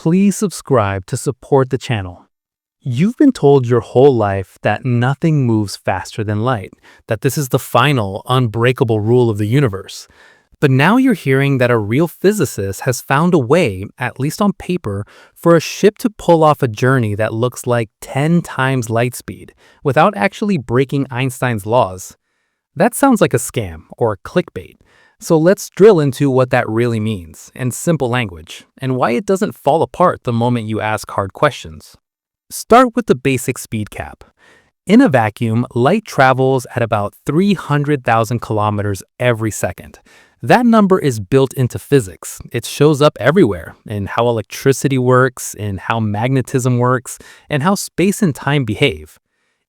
please subscribe to support the channel. You've been told your whole life that nothing moves faster than light, that this is the final, unbreakable rule of the universe. But now you're hearing that a real physicist has found a way, at least on paper, for a ship to pull off a journey that looks like 10 times light speed, without actually breaking Einstein's laws. That sounds like a scam or clickbait. So let's drill into what that really means, in simple language, and why it doesn't fall apart the moment you ask hard questions. Start with the basic speed cap. In a vacuum, light travels at about 300,000 kilometers every second. That number is built into physics. It shows up everywhere, in how electricity works, in how magnetism works, and how space and time behave.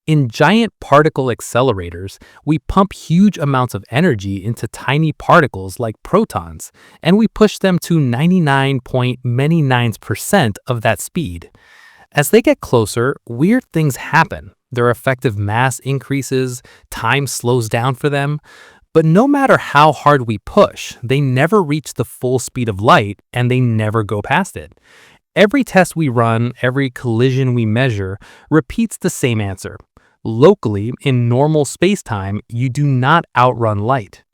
In giant particle accelerators, we pump huge amounts of energy into tiny particles like protons, and we push them to 99.9% of that speed. As they get closer, weird things happen. Their effective mass increases, time slows down for them. But no matter how hard we push, they never reach the full speed of light, and they never go past it. Every test we run, every collision we measure, repeats the same answer. Locally, in normal spacetime, you do not outrun light.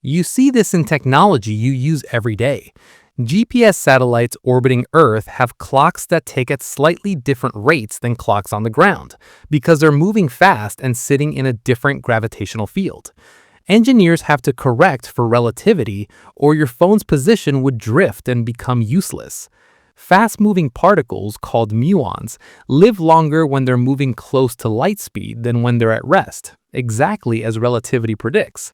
You see this in technology you use every day. GPS satellites orbiting Earth have clocks that tick at slightly different rates than clocks on the ground, because they're moving fast and sitting in a different gravitational field. Engineers have to correct for relativity, or your phone's position would drift and become useless. Fast-moving particles, called muons, live longer when they're moving close to light speed than when they're at rest, exactly as relativity predicts.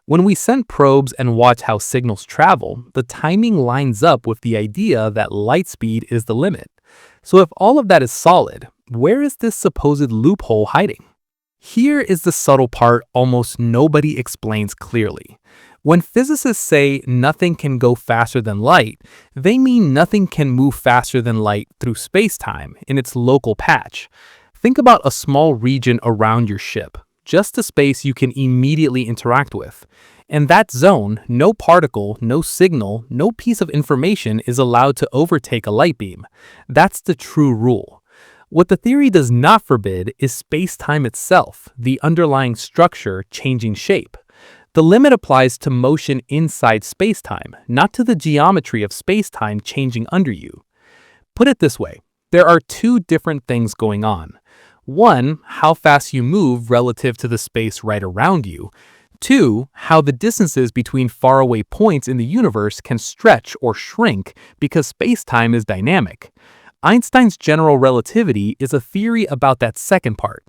When we send probes and watch how signals travel, the timing lines up with the idea that light speed is the limit. So if all of that is solid, where is this supposed loophole hiding? Here is the subtle part almost nobody explains clearly. When physicists say nothing can go faster than light, they mean nothing can move faster than light through spacetime in its local patch. Think about a small region around your ship, just a space you can immediately interact with. In that zone, no particle, no signal, no piece of information is allowed to overtake a light beam. That's the true rule. What the theory does not forbid is space-time itself, the underlying structure changing shape. The limit applies to motion inside space-time, not to the geometry of space-time changing under you. Put it this way, there are two different things going on. One, how fast you move relative to the space right around you. Two, how the distances between faraway points in the universe can stretch or shrink because space-time is dynamic. Einstein's general relativity is a theory about that second part.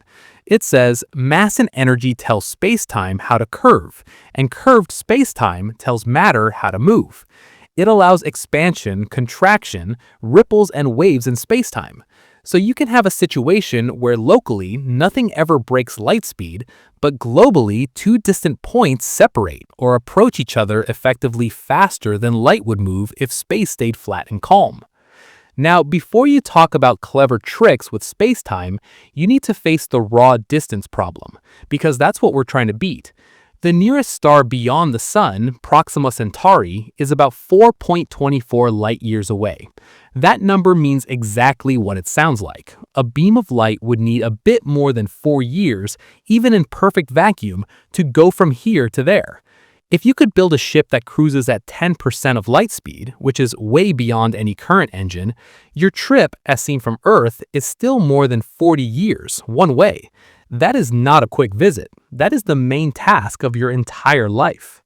It says mass and energy tell space-time how to curve, and curved space-time tells matter how to move. It allows expansion, contraction, ripples, and waves in space-time. So you can have a situation where locally nothing ever breaks light speed, but globally two distant points separate or approach each other effectively faster than light would move if space stayed flat and calm. Now, before you talk about clever tricks with spacetime, you need to face the raw distance problem, because that's what we're trying to beat. The nearest star beyond the Sun, Proxima Centauri, is about 4.24 light-years away. That number means exactly what it sounds like. A beam of light would need a bit more than 4 years, even in perfect vacuum, to go from here to there. If you could build a ship that cruises at 10% of light speed, which is way beyond any current engine, your trip, as seen from Earth, is still more than 40 years, one way. That is not a quick visit. That is the main task of your entire life.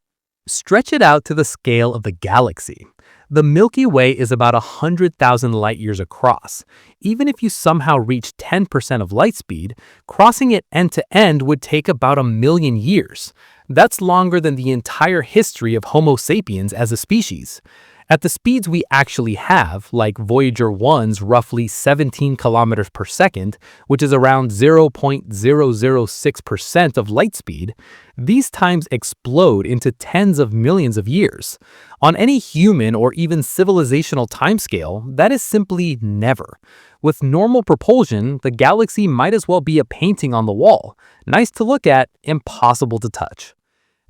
Stretch it out to the scale of the galaxy. The Milky Way is about 100,000 light-years across. Even if you somehow reach 10% of light speed, crossing it end-to-end would take about 1,000,000 years. That's longer than the entire history of Homo sapiens as a species. At the speeds we actually have, like Voyager 1's roughly 17 kilometers per second, which is around 0.006% of light speed, these times explode into tens of millions of years. On any human or even civilizational timescale, that is simply never. With normal propulsion, the galaxy might as well be a painting on the wall. Nice to look at, impossible to touch.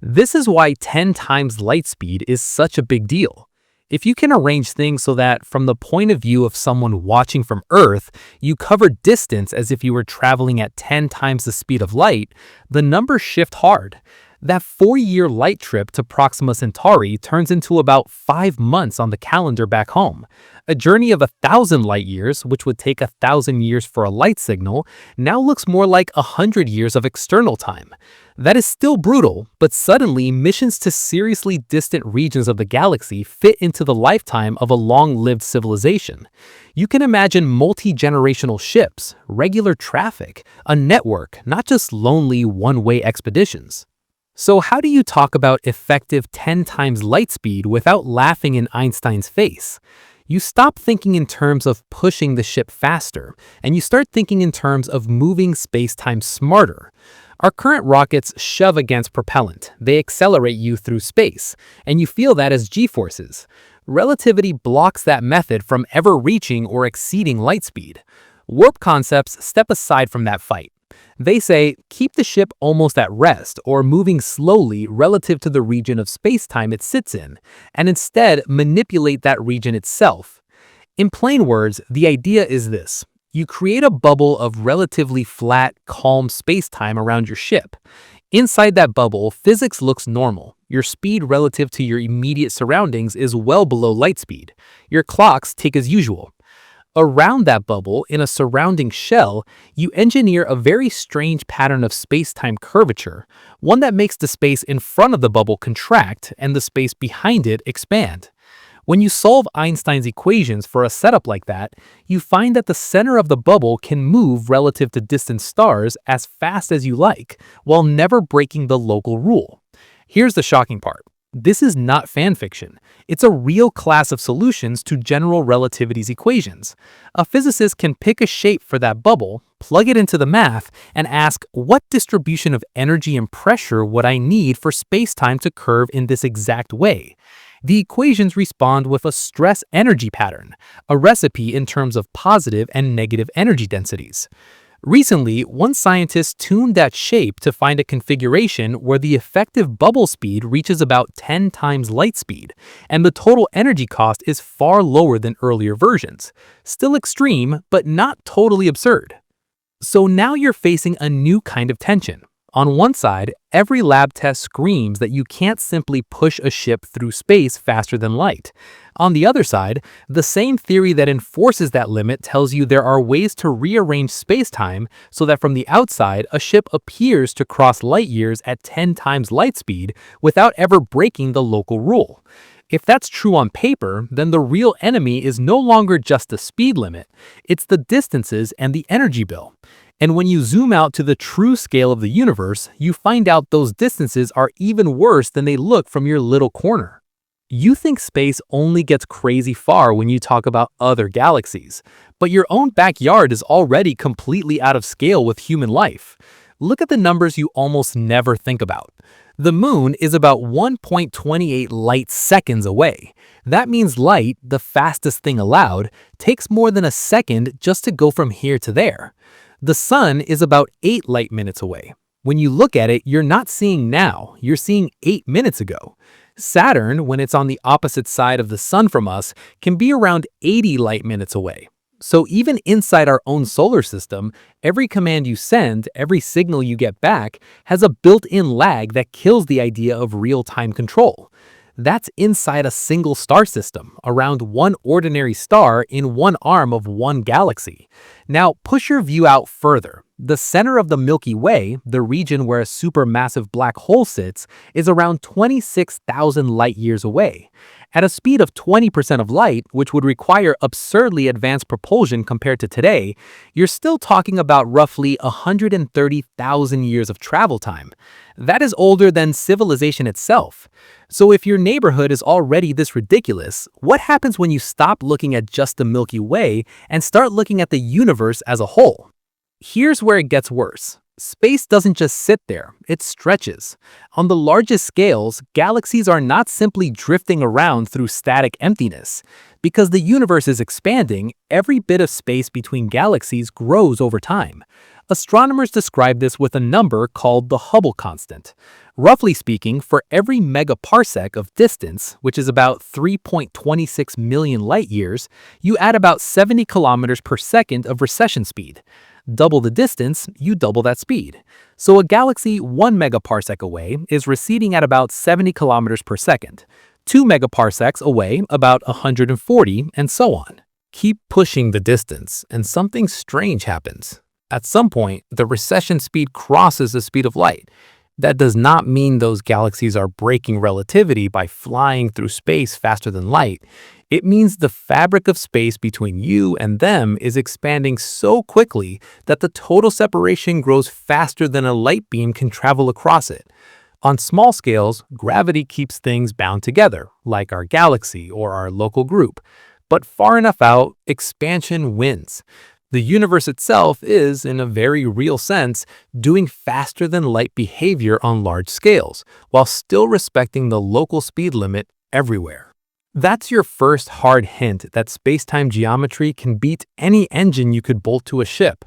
This is why 10 times light speed is such a big deal. If you can arrange things so that, from the point of view of someone watching from Earth, you cover distance as if you were traveling at 10 times the speed of light, the numbers shift hard. That 4-year light trip to Proxima Centauri turns into about 5 months on the calendar back home. A journey of 1,000 light years, which would take 1,000 years for a light signal, now looks more like 100 years of external time. That is still brutal, but suddenly missions to seriously distant regions of the galaxy fit into the lifetime of a long-lived civilization. You can imagine multi-generational ships, regular traffic, a network, not just lonely one-way expeditions. So how do you talk about effective 10 times light speed without laughing in Einstein's face? You stop thinking in terms of pushing the ship faster, and you start thinking in terms of moving space-time smarter. Our current rockets shove against propellant. They accelerate you through space, and you feel that as g-forces. Relativity blocks that method from ever reaching or exceeding light speed. Warp concepts step aside from that fight. They say, keep the ship almost at rest or moving slowly relative to the region of space-time it sits in, and instead manipulate that region itself. In plain words, the idea is this. You create a bubble of relatively flat, calm space-time around your ship. Inside that bubble, physics looks normal. Your speed relative to your immediate surroundings is well below light speed. Your clocks tick as usual. Around that bubble, in a surrounding shell, you engineer a very strange pattern of space-time curvature, one that makes the space in front of the bubble contract and the space behind it expand. When you solve Einstein's equations for a setup like that, you find that the center of the bubble can move relative to distant stars as fast as you like, while never breaking the local rule. Here's the shocking part. This is not fan fiction. It's a real class of solutions to general relativity's equations. A physicist can pick a shape for that bubble, plug it into the math, and ask, what distribution of energy and pressure would I need for space-time to curve in this exact way? The equations respond with a stress-energy pattern, a recipe in terms of positive and negative energy densities. Recently, one scientist tuned that shape to find a configuration where the effective bubble speed reaches about 10 times light speed, and the total energy cost is far lower than earlier versions. Still extreme, but not totally absurd. So now you're facing a new kind of tension. On one side, every lab test screams that you can't simply push a ship through space faster than light. On the other side, the same theory that enforces that limit tells you there are ways to rearrange space-time so that from the outside, a ship appears to cross light years at 10 times light speed without ever breaking the local rule. If that's true on paper, then the real enemy is no longer just the speed limit, it's the distances and the energy bill. And when you zoom out to the true scale of the universe, you find out those distances are even worse than they look from your little corner. You think space only gets crazy far when you talk about other galaxies, but your own backyard is already completely out of scale with human life. Look at the numbers you almost never think about. The moon is about 1.28 light seconds away. That means light, the fastest thing allowed, takes more than a second just to go from here to there. The sun is about 8 light minutes away. When you look at it, you're not seeing now, you're seeing 8 minutes ago. Saturn, when it's on the opposite side of the sun from us, can be around 80 light minutes away. So even inside our own solar system, every command you send, every signal you get back, has a built-in lag that kills the idea of real-time control. That's inside a single star system, around one ordinary star in one arm of one galaxy. Now, push your view out further. The center of the Milky Way, the region where a supermassive black hole sits, is around 26,000 light years away. At a speed of 20% of light, which would require absurdly advanced propulsion compared to today, you're still talking about roughly 130,000 years of travel time. That is older than civilization itself. So if your neighborhood is already this ridiculous, what happens when you stop looking at just the Milky Way and start looking at the universe as a whole? Here's where it gets worse. Space doesn't just sit there, it stretches. On the largest scales, galaxies are not simply drifting around through static emptiness. Because the universe is expanding, every bit of space between galaxies grows over time. Astronomers describe this with a number called the Hubble constant. Roughly speaking, for every megaparsec of distance, which is about 3.26 million light years, you add about 70 kilometers per second of recession speed. Double the distance, you double that speed. So a galaxy 1 megaparsec away is receding at about 70 kilometers per second. 2 megaparsecs away, about 140, and so on. Keep pushing the distance, and something strange happens. At some point, the recession speed crosses the speed of light. That does not mean those galaxies are breaking relativity by flying through space faster than light. It means the fabric of space between you and them is expanding so quickly that the total separation grows faster than a light beam can travel across it. On small scales, gravity keeps things bound together, like our galaxy or our local group. But far enough out, expansion wins. The universe itself is, in a very real sense, doing faster than light behavior on large scales, while still respecting the local speed limit everywhere. That's your first hard hint that spacetime geometry can beat any engine you could bolt to a ship.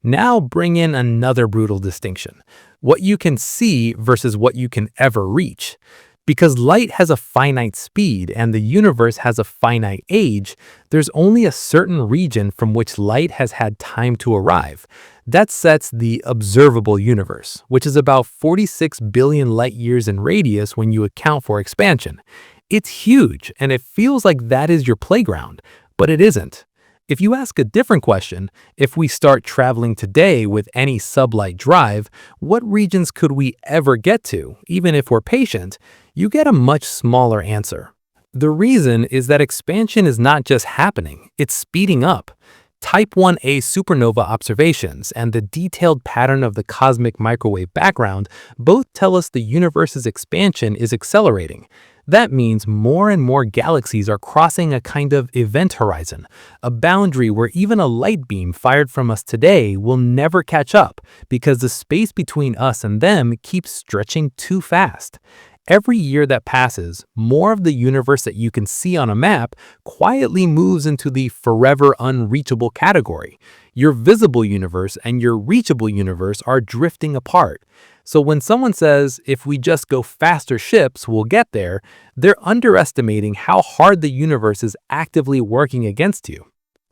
Now bring in another brutal distinction: what you can see versus what you can ever reach. Because light has a finite speed and the universe has a finite age, there's only a certain region from which light has had time to arrive. That sets the observable universe, which is about 46 billion light years in radius when you account for expansion. It's huge, and it feels like that is your playground, but it isn't. If you ask a different question, if we start traveling today with any sublight drive, what regions could we ever get to, even if we're patient, you get a much smaller answer. The reason is that expansion is not just happening, it's speeding up. Type 1a supernova observations and the detailed pattern of the cosmic microwave background both tell us the universe's expansion is accelerating. That means more and more galaxies are crossing a kind of event horizon, a boundary where even a light beam fired from us today will never catch up because the space between us and them keeps stretching too fast. Every year that passes, more of the universe that you can see on a map quietly moves into the forever unreachable category. Your visible universe and your reachable universe are drifting apart. So when someone says, if we just go faster ships, we'll get there, they're underestimating how hard the universe is actively working against you.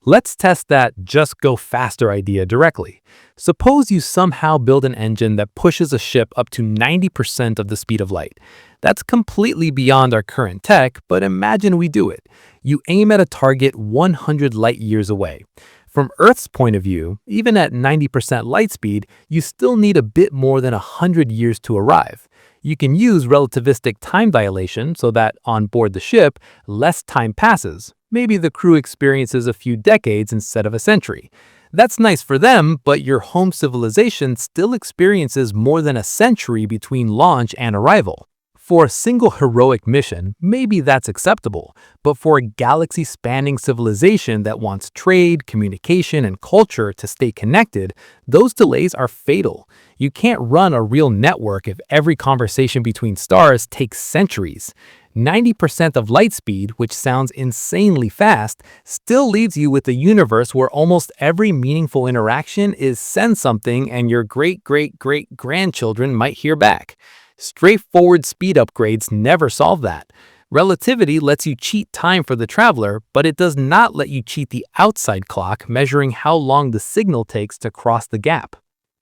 Let's test that just go faster idea directly. Suppose you somehow build an engine that pushes a ship up to 90% of the speed of light. That's completely beyond our current tech, but imagine we do it. You aim at a target 100 light years away. From Earth's point of view, even at 90% light speed, you still need a bit more than 100 years to arrive. You can use relativistic time dilation so that, on board the ship, less time passes. Maybe the crew experiences a few decades instead of a century. That's nice for them, but your home civilization still experiences more than a century between launch and arrival. For a single heroic mission, maybe that's acceptable, but for a galaxy-spanning civilization that wants trade, communication, and culture to stay connected, those delays are fatal. You can't run a real network if every conversation between stars takes centuries. 90% of light speed, which sounds insanely fast, still leaves you with a universe where almost every meaningful interaction is send something and your great-great-great-grandchildren might hear back. Straightforward speed upgrades never solve that. Relativity lets you cheat time for the traveler, but it does not let you cheat the outside clock measuring how long the signal takes to cross the gap.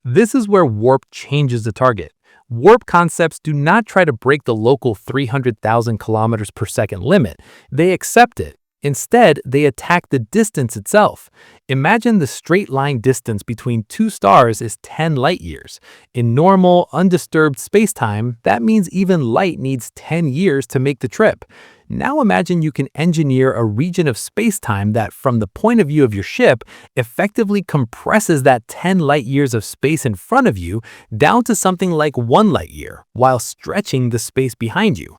This is where warp changes the target. Warp concepts do not try to break the local 300,000 kilometers per second limit. They accept it. Instead, they attack the distance itself. Imagine the straight line distance between two stars is 10 light years. In normal, undisturbed spacetime, that means even light needs 10 years to make the trip. Now imagine you can engineer a region of spacetime that, from the point of view of your ship, effectively compresses that 10 light years of space in front of you down to something like 1 light year, while stretching the space behind you.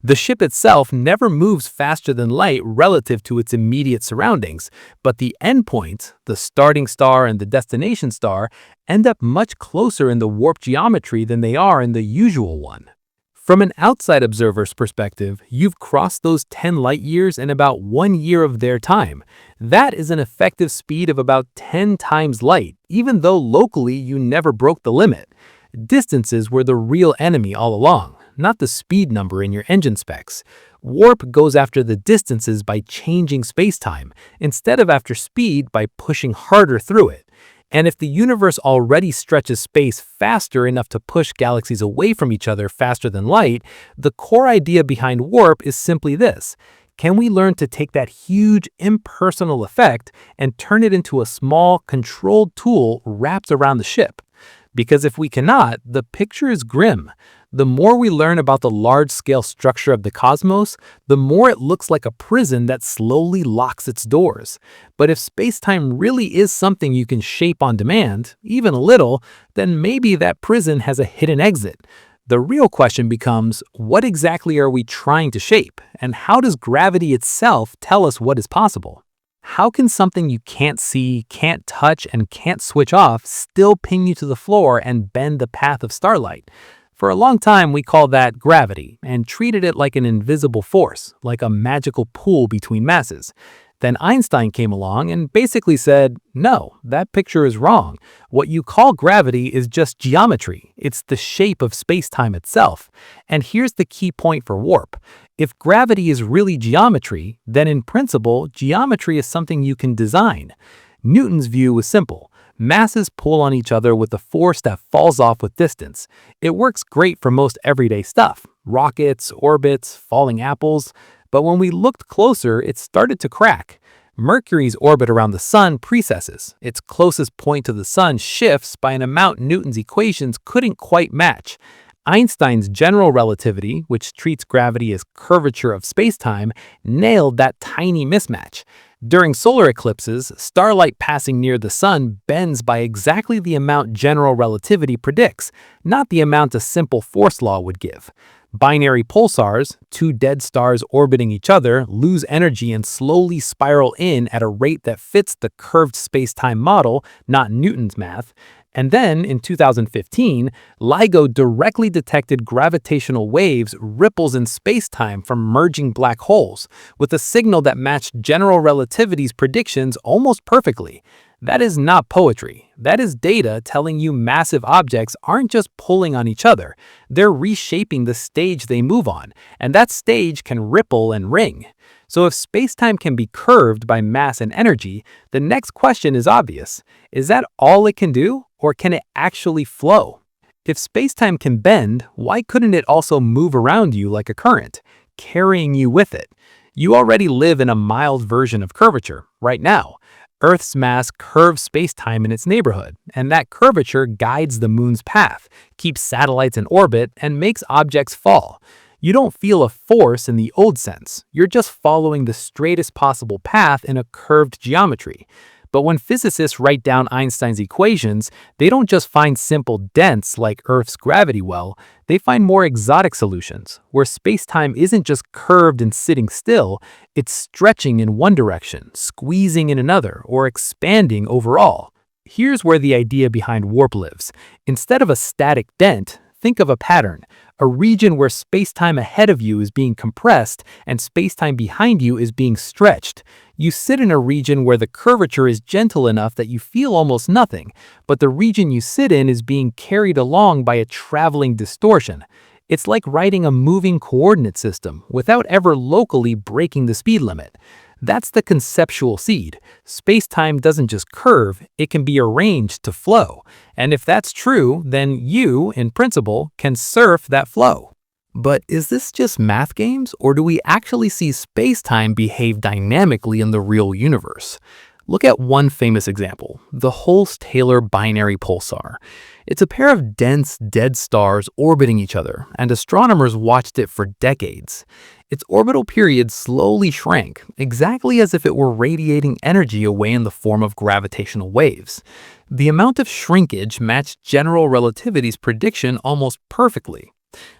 The ship itself never moves faster than light relative to its immediate surroundings, but the endpoint, the starting star and the destination star, end up much closer in the warp geometry than they are in the usual one. From an outside observer's perspective, you've crossed those 10 light years in about 1 year of their time. That is an effective speed of about 10 times light, even though locally you never broke the limit. Distances were the real enemy all along, not the speed number in your engine specs. Warp goes after the distances by changing spacetime, instead of after speed by pushing harder through it. And if the universe already stretches space faster enough to push galaxies away from each other faster than light, the core idea behind warp is simply this: can we learn to take that huge impersonal effect and turn it into a small, controlled tool wrapped around the ship? Because if we cannot, the picture is grim. The more we learn about the large-scale structure of the cosmos, the more it looks like a prison that slowly locks its doors. But if space-time really is something you can shape on demand, even a little, then maybe that prison has a hidden exit. The real question becomes, what exactly are we trying to shape, and how does gravity itself tell us what is possible? How can something you can't see, can't touch, and can't switch off still ping you to the floor and bend the path of starlight? For a long time, we called that gravity and treated it like an invisible force, like a magical pull between masses. Then Einstein came along and basically said, no, that picture is wrong. What you call gravity is just geometry. It's the shape of space-time itself. And here's the key point for warp. If gravity is really geometry, then in principle, geometry is something you can design. Newton's view was simple. Masses pull on each other with a force that falls off with distance. It works great for most everyday stuff, rockets, orbits, falling apples. But when we looked closer, it started to crack. Mercury's orbit around the sun precesses. Its closest point to the sun shifts by an amount Newton's equations couldn't quite match. Einstein's general relativity, which treats gravity as curvature of spacetime, nailed that tiny mismatch. During solar eclipses, starlight passing near the sun bends by exactly the amount general relativity predicts, not the amount a simple force law would give. Binary pulsars, two dead stars orbiting each other, lose energy and slowly spiral in at a rate that fits the curved space-time model, not Newton's math. And then, in 2015, LIGO directly detected gravitational waves ripples in space-time from merging black holes, with a signal that matched general relativity's predictions almost perfectly. That is not poetry. That is data telling you massive objects aren't just pulling on each other. They're reshaping the stage they move on, and that stage can ripple and ring. So if spacetime can be curved by mass and energy, the next question is obvious. Is that all it can do, or can it actually flow? If spacetime can bend, why couldn't it also move around you like a current, carrying you with it? You already live in a mild version of curvature right now. Earth's mass curves spacetime in its neighborhood, and that curvature guides the moon's path, keeps satellites in orbit, and makes objects fall. You don't feel a force in the old sense. You're just following the straightest possible path in a curved geometry. But when physicists write down Einstein's equations, they don't just find simple dents like Earth's gravity well, they find more exotic solutions, where spacetime isn't just curved and sitting still, it's stretching in one direction, squeezing in another, or expanding overall. Here's where the idea behind warp lives. Instead of a static dent, think of a pattern, a region where spacetime ahead of you is being compressed and spacetime behind you is being stretched. You sit in a region where the curvature is gentle enough that you feel almost nothing, but the region you sit in is being carried along by a traveling distortion. It's like writing a moving coordinate system without ever locally breaking the speed limit. That's the conceptual seed. Spacetime doesn't just curve, it can be arranged to flow. And if that's true, then you, in principle, can surf that flow. But is this just math games, or do we actually see spacetime behave dynamically in the real universe? Look at one famous example, the Hulse-Taylor binary pulsar. It's a pair of dense, dead stars orbiting each other, and astronomers watched it for decades. Its orbital period slowly shrank, exactly as if it were radiating energy away in the form of gravitational waves. The amount of shrinkage matched general relativity's prediction almost perfectly.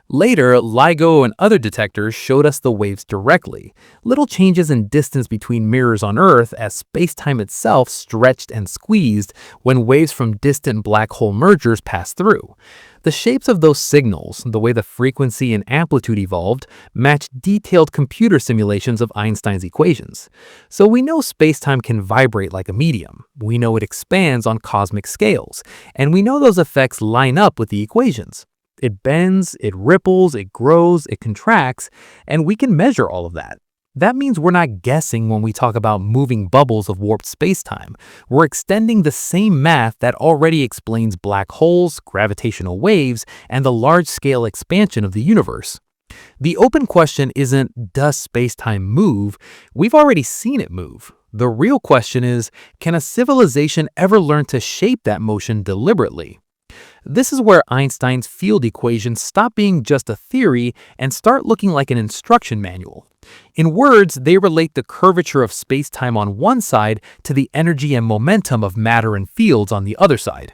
Later, LIGO and other detectors showed us the waves directly, little changes in distance between mirrors on Earth as space-time itself stretched and squeezed when waves from distant black hole mergers passed through. The shapes of those signals, the way the frequency and amplitude evolved, match detailed computer simulations of Einstein's equations. So we know space-time can vibrate like a medium. We know it expands on cosmic scales, and we know those effects line up with the equations. It bends, it ripples, it grows, it contracts, and we can measure all of that. That means we're not guessing when we talk about moving bubbles of warped spacetime. We're extending the same math that already explains black holes, gravitational waves, and the large-scale expansion of the universe. The open question isn't, does spacetime move? We've already seen it move. The real question is, can a civilization ever learn to shape that motion deliberately? This is where Einstein's field equations stop being just a theory and start looking like an instruction manual. In words, they relate the curvature of spacetime on one side to the energy and momentum of matter and fields on the other side.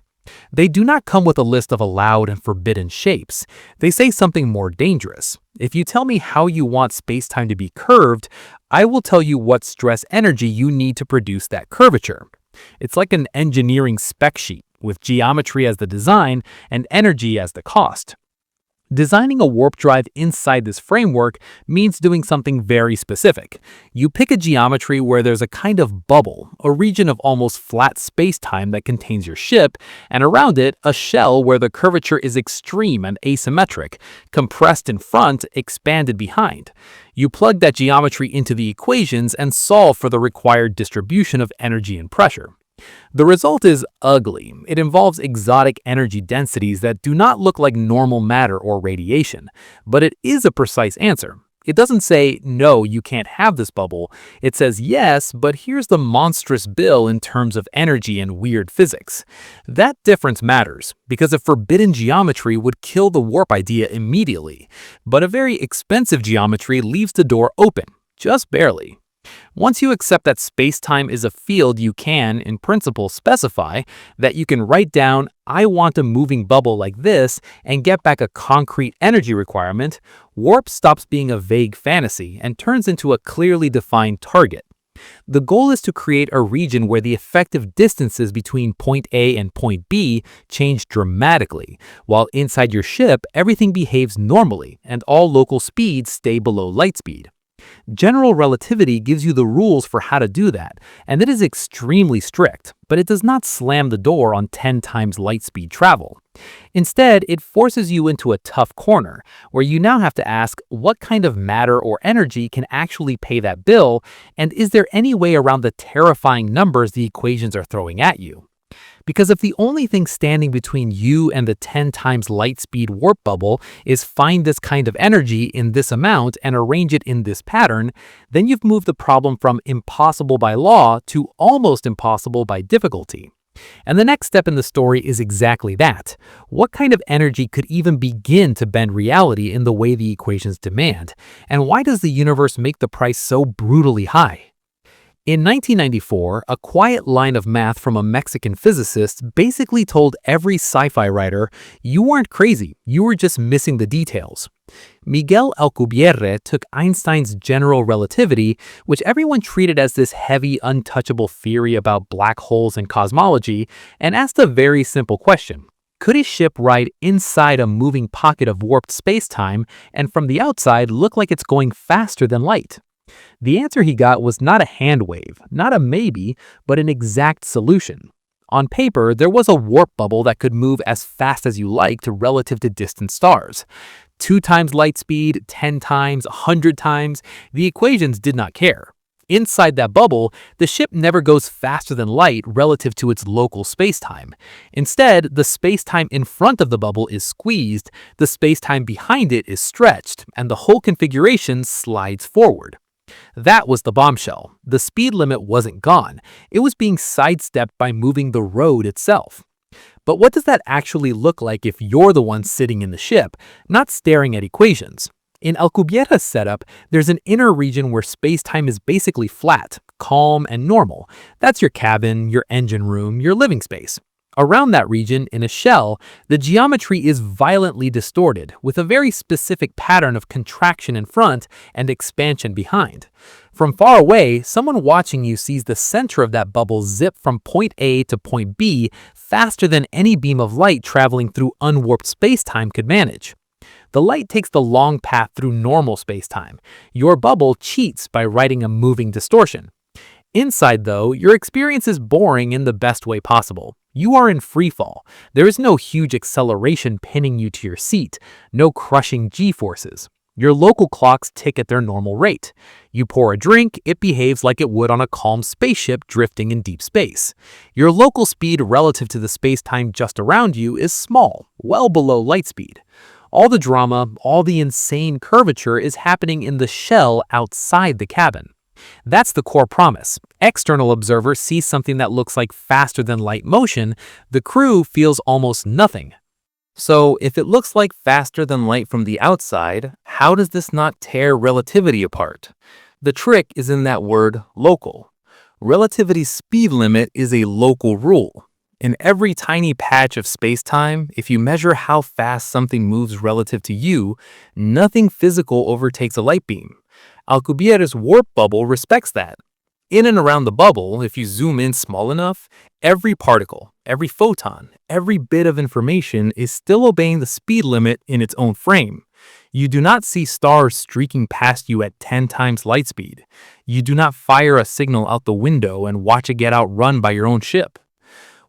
They do not come with a list of allowed and forbidden shapes. They say something more dangerous. If you tell me how you want spacetime to be curved, I will tell you what stress energy you need to produce that curvature. It's like an engineering spec sheet, with geometry as the design and energy as the cost. Designing a warp drive inside this framework means doing something very specific. You pick a geometry where there's a kind of bubble, a region of almost flat space-time that contains your ship, and around it, a shell where the curvature is extreme and asymmetric, compressed in front, expanded behind. You plug that geometry into the equations and solve for the required distribution of energy and pressure. The result is ugly. It involves exotic energy densities that do not look like normal matter or radiation, but it is a precise answer. It doesn't say, no, you can't have this bubble. It says, yes, but here's the monstrous bill in terms of energy and weird physics. That difference matters, because a forbidden geometry would kill the warp idea immediately, but a very expensive geometry leaves the door open, just barely. Once you accept that space-time is a field, you can, in principle, specify that you can write down, I want a moving bubble like this, and get back a concrete energy requirement. Warp stops being a vague fantasy and turns into a clearly defined target. The goal is to create a region where the effective distances between point A and point B change dramatically, while inside your ship, everything behaves normally, and all local speeds stay below light speed. General relativity gives you the rules for how to do that, and it is extremely strict, but it does not slam the door on 10 times light speed travel. Instead, it forces you into a tough corner, where you now have to ask what kind of matter or energy can actually pay that bill, and is there any way around the terrifying numbers the equations are throwing at you? Because if the only thing standing between you and the 10 times light speed warp bubble is find this kind of energy in this amount and arrange it in this pattern, then you've moved the problem from impossible by law to almost impossible by difficulty. And the next step in the story is exactly that. What kind of energy could even begin to bend reality in the way the equations demand? And why does the universe make the price so brutally high? In 1994, a quiet line of math from a Mexican physicist basically told every sci-fi writer, you weren't crazy, you were just missing the details. Miguel Alcubierre took Einstein's general relativity, which everyone treated as this heavy, untouchable theory about black holes and cosmology, and asked a very simple question. Could a ship ride inside a moving pocket of warped space-time and from the outside look like it's going faster than light? The answer he got was not a hand wave, not a maybe, but an exact solution. On paper, there was a warp bubble that could move as fast as you liked relative to distant stars. 2 times light speed, 10 times, 100 times, the equations did not care. Inside that bubble, the ship never goes faster than light relative to its local spacetime. Instead, the spacetime in front of the bubble is squeezed, the spacetime behind it is stretched, and the whole configuration slides forward. That was the bombshell. The speed limit wasn't gone. It was being sidestepped by moving the road itself. But what does that actually look like if you're the one sitting in the ship, not staring at equations? In Alcubierre's setup, there's an inner region where space-time is basically flat, calm, and normal. That's your cabin, your engine room, your living space. Around that region, in a shell, the geometry is violently distorted, with a very specific pattern of contraction in front and expansion behind. From far away, someone watching you sees the center of that bubble zip from point A to point B faster than any beam of light traveling through unwarped spacetime could manage. The light takes the long path through normal spacetime. Your bubble cheats by writing a moving distortion. Inside, though, your experience is boring in the best way possible. You are in freefall. There is no huge acceleration pinning you to your seat, no crushing g-forces. Your local clocks tick at their normal rate. You pour a drink, it behaves like it would on a calm spaceship drifting in deep space. Your local speed relative to the space-time just around you is small, well below light speed. All the drama, all the insane curvature is happening in the shell outside the cabin. That's the core promise. External observers see something that looks like faster than light motion. The crew feels almost nothing. So, if it looks like faster than light from the outside, how does this not tear relativity apart? The trick is in that word, local. Relativity's speed limit is a local rule. In every tiny patch of space-time, if you measure how fast something moves relative to you, nothing physical overtakes a light beam. Alcubierre's warp bubble respects that. In and around the bubble, if you zoom in small enough, every particle, every photon, every bit of information is still obeying the speed limit in its own frame. You do not see stars streaking past you at 10 times light speed. You do not fire a signal out the window and watch it get outrun by your own ship.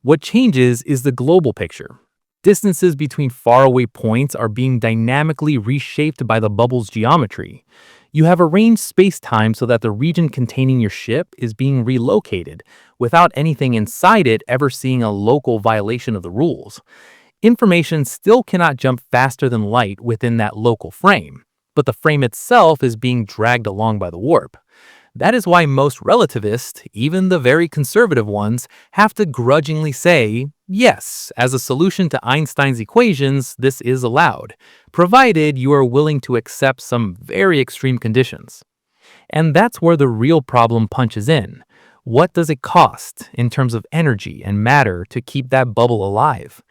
What changes is the global picture. Distances between faraway points are being dynamically reshaped by the bubble's geometry. You have arranged space-time so that the region containing your ship is being relocated, without anything inside it ever seeing a local violation of the rules. Information still cannot jump faster than light within that local frame, but the frame itself is being dragged along by the warp. That is why most relativists, even the very conservative ones, have to grudgingly say, yes, as a solution to Einstein's equations, this is allowed, provided you are willing to accept some very extreme conditions. And that's where the real problem punches in. What does it cost in terms of energy and matter to keep that bubble alive?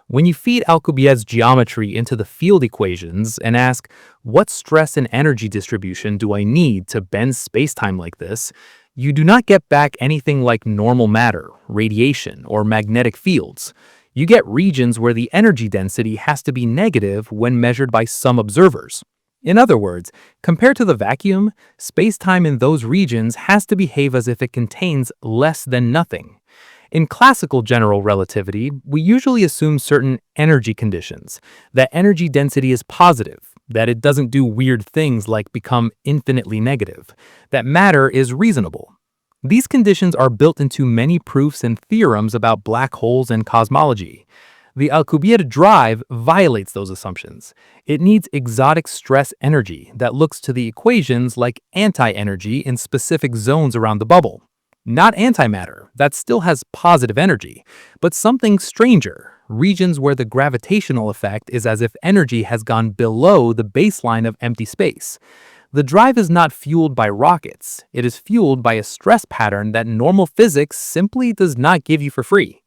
When you feed Alcubierre's geometry into the field equations and ask, what stress and energy distribution do I need to bend spacetime like this, you do not get back anything like normal matter, radiation, or magnetic fields. You get regions where the energy density has to be negative when measured by some observers. In other words, compared to the vacuum, spacetime in those regions has to behave as if it contains less than nothing. In classical general relativity, we usually assume certain energy conditions, that energy density is positive, that it doesn't do weird things like become infinitely negative, that matter is reasonable. These conditions are built into many proofs and theorems about black holes and cosmology. The Alcubierre drive violates those assumptions. It needs exotic stress energy that looks to the equations like anti-energy in specific zones around the bubble. Not antimatter, that still has positive energy, but something stranger, regions where the gravitational effect is as if energy has gone below the baseline of empty space. The drive is not fueled by rockets, it is fueled by a stress pattern that normal physics simply does not give you for free.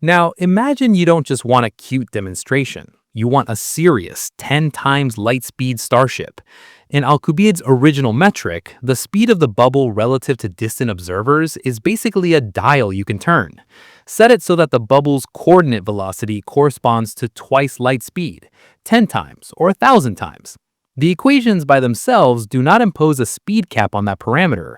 Now, imagine you don't just want a cute demonstration. You want a serious 10 times light speed starship. In Alcubierre's original metric, the speed of the bubble relative to distant observers is basically a dial you can turn. Set it so that the bubble's coordinate velocity corresponds to twice light speed, 10 times or 1,000 times. The equations by themselves do not impose a speed cap on that parameter,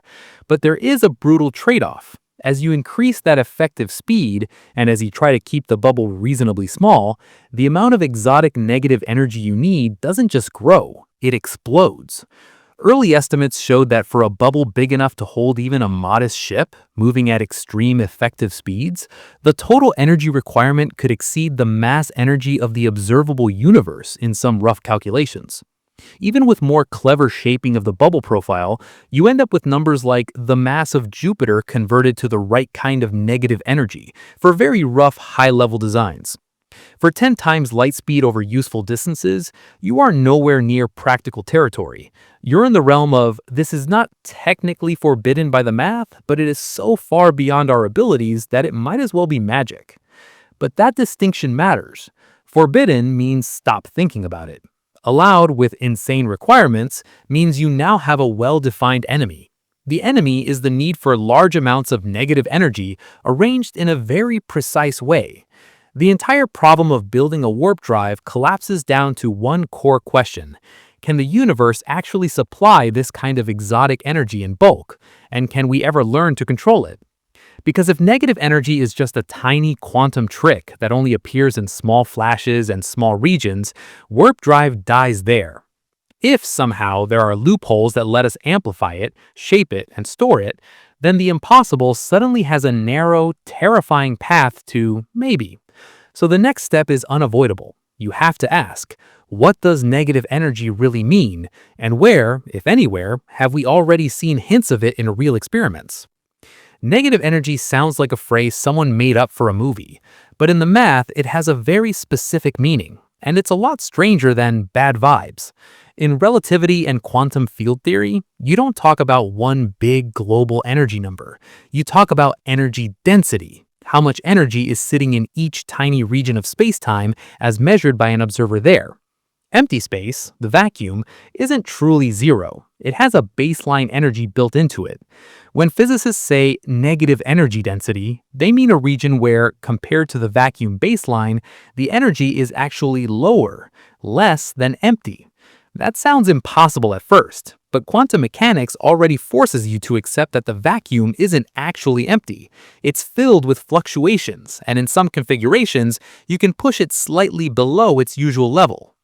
but there is a brutal trade-off. As you increase that effective speed, and as you try to keep the bubble reasonably small, the amount of exotic negative energy you need doesn't just grow, it explodes. Early estimates showed that for a bubble big enough to hold even a modest ship, moving at extreme effective speeds, the total energy requirement could exceed the mass energy of the observable universe in some rough calculations. Even with more clever shaping of the bubble profile, you end up with numbers like the mass of Jupiter converted to the right kind of negative energy for very rough high-level designs. For 10 times light speed over useful distances, you are nowhere near practical territory. You're in the realm of, this is not technically forbidden by the math, but it is so far beyond our abilities that it might as well be magic. But that distinction matters. Forbidden means stop thinking about it. Allowed with insane requirements means you now have a well-defined enemy. The enemy is the need for large amounts of negative energy arranged in a very precise way. The entire problem of building a warp drive collapses down to one core question. Can the universe actually supply this kind of exotic energy in bulk? And can we ever learn to control it? Because if negative energy is just a tiny quantum trick that only appears in small flashes and small regions, warp drive dies there. If somehow there are loopholes that let us amplify it, shape it, and store it, then the impossible suddenly has a narrow, terrifying path to maybe. So the next step is unavoidable. You have to ask, what does negative energy really mean, and where, if anywhere, have we already seen hints of it in real experiments? Negative energy sounds like a phrase someone made up for a movie, but in the math it has a very specific meaning, and it's a lot stranger than bad vibes. In relativity and quantum field theory, you don't talk about one big global energy number. You talk about energy density, how much energy is sitting in each tiny region of spacetime as measured by an observer there. Empty space, the vacuum, isn't truly zero. It has a baseline energy built into it. When physicists say negative energy density, they mean a region where, compared to the vacuum baseline, the energy is actually lower, less than empty. That sounds impossible at first, but quantum mechanics already forces you to accept that the vacuum isn't actually empty. It's filled with fluctuations, and in some configurations, you can push it slightly below its usual level.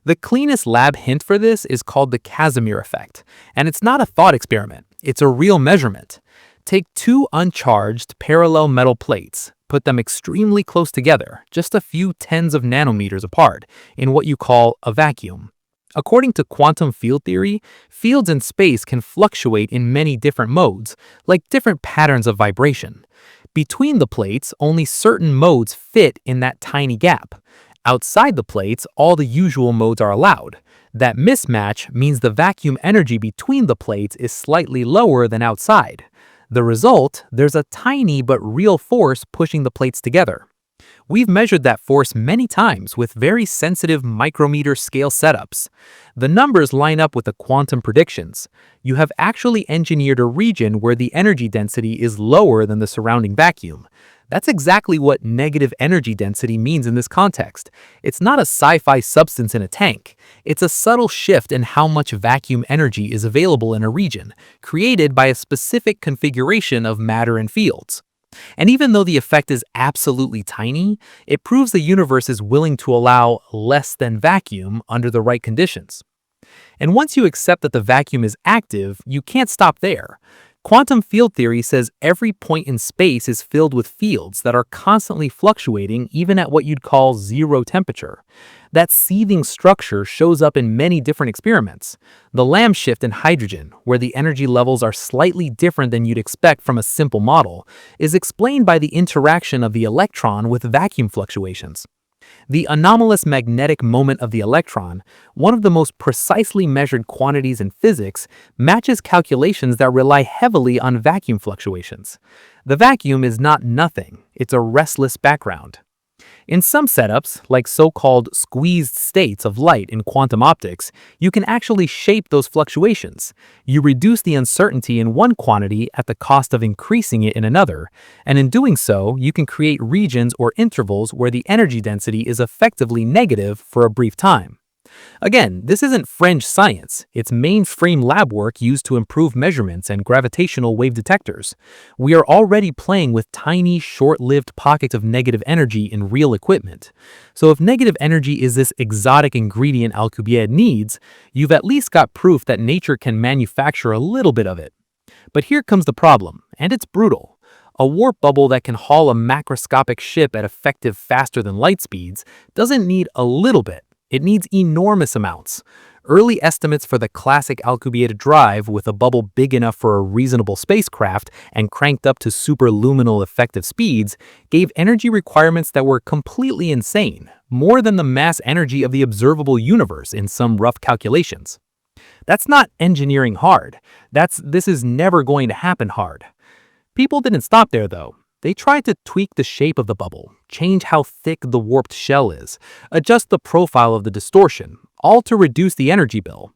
The cleanest lab hint for this is called the Casimir effect, and it's not a thought experiment, it's a real measurement. Take two uncharged parallel metal plates, put them extremely close together, just a few tens of nanometers apart, in what you call a vacuum. According to quantum field theory, fields in space can fluctuate in many different modes, like different patterns of vibration. Between the plates, only certain modes fit in that tiny gap. Outside the plates, all the usual modes are allowed. That mismatch means the vacuum energy between the plates is slightly lower than outside. The result, there's a tiny but real force pushing the plates together. We've measured that force many times with very sensitive micrometer scale setups. The numbers line up with the quantum predictions. You have actually engineered a region where the energy density is lower than the surrounding vacuum. That's exactly what negative energy density means in this context. It's not a sci-fi substance in a tank. It's a subtle shift in how much vacuum energy is available in a region, created by a specific configuration of matter and fields. And even though the effect is absolutely tiny, it proves the universe is willing to allow less than vacuum under the right conditions. And once you accept that the vacuum is active, you can't stop there. Quantum field theory says every point in space is filled with fields that are constantly fluctuating even at what you'd call zero temperature. That seething structure shows up in many different experiments. The Lamb shift in hydrogen, where the energy levels are slightly different than you'd expect from a simple model, is explained by the interaction of the electron with vacuum fluctuations. The anomalous magnetic moment of the electron, one of the most precisely measured quantities in physics, matches calculations that rely heavily on vacuum fluctuations. The vacuum is not nothing, it's a restless background. In some setups, like so-called squeezed states of light in quantum optics, you can actually shape those fluctuations. You reduce the uncertainty in one quantity at the cost of increasing it in another, and in doing so, you can create regions or intervals where the energy density is effectively negative for a brief time. Again, this isn't fringe science, it's mainstream lab work used to improve measurements and gravitational wave detectors. We are already playing with tiny, short-lived pockets of negative energy in real equipment. So if negative energy is this exotic ingredient Alcubierre needs, you've at least got proof that nature can manufacture a little bit of it. But here comes the problem, and it's brutal. A warp bubble that can haul a macroscopic ship at effective faster than light speeds doesn't need a little bit. It needs enormous amounts. Early estimates for the classic Alcubierre drive with a bubble big enough for a reasonable spacecraft and cranked up to superluminal effective speeds gave energy requirements that were completely insane, more than the mass energy of the observable universe in some rough calculations. That's not engineering hard. This is never going to happen hard. People didn't stop there though. They try to tweak the shape of the bubble, change how thick the warped shell is, adjust the profile of the distortion, all to reduce the energy bill.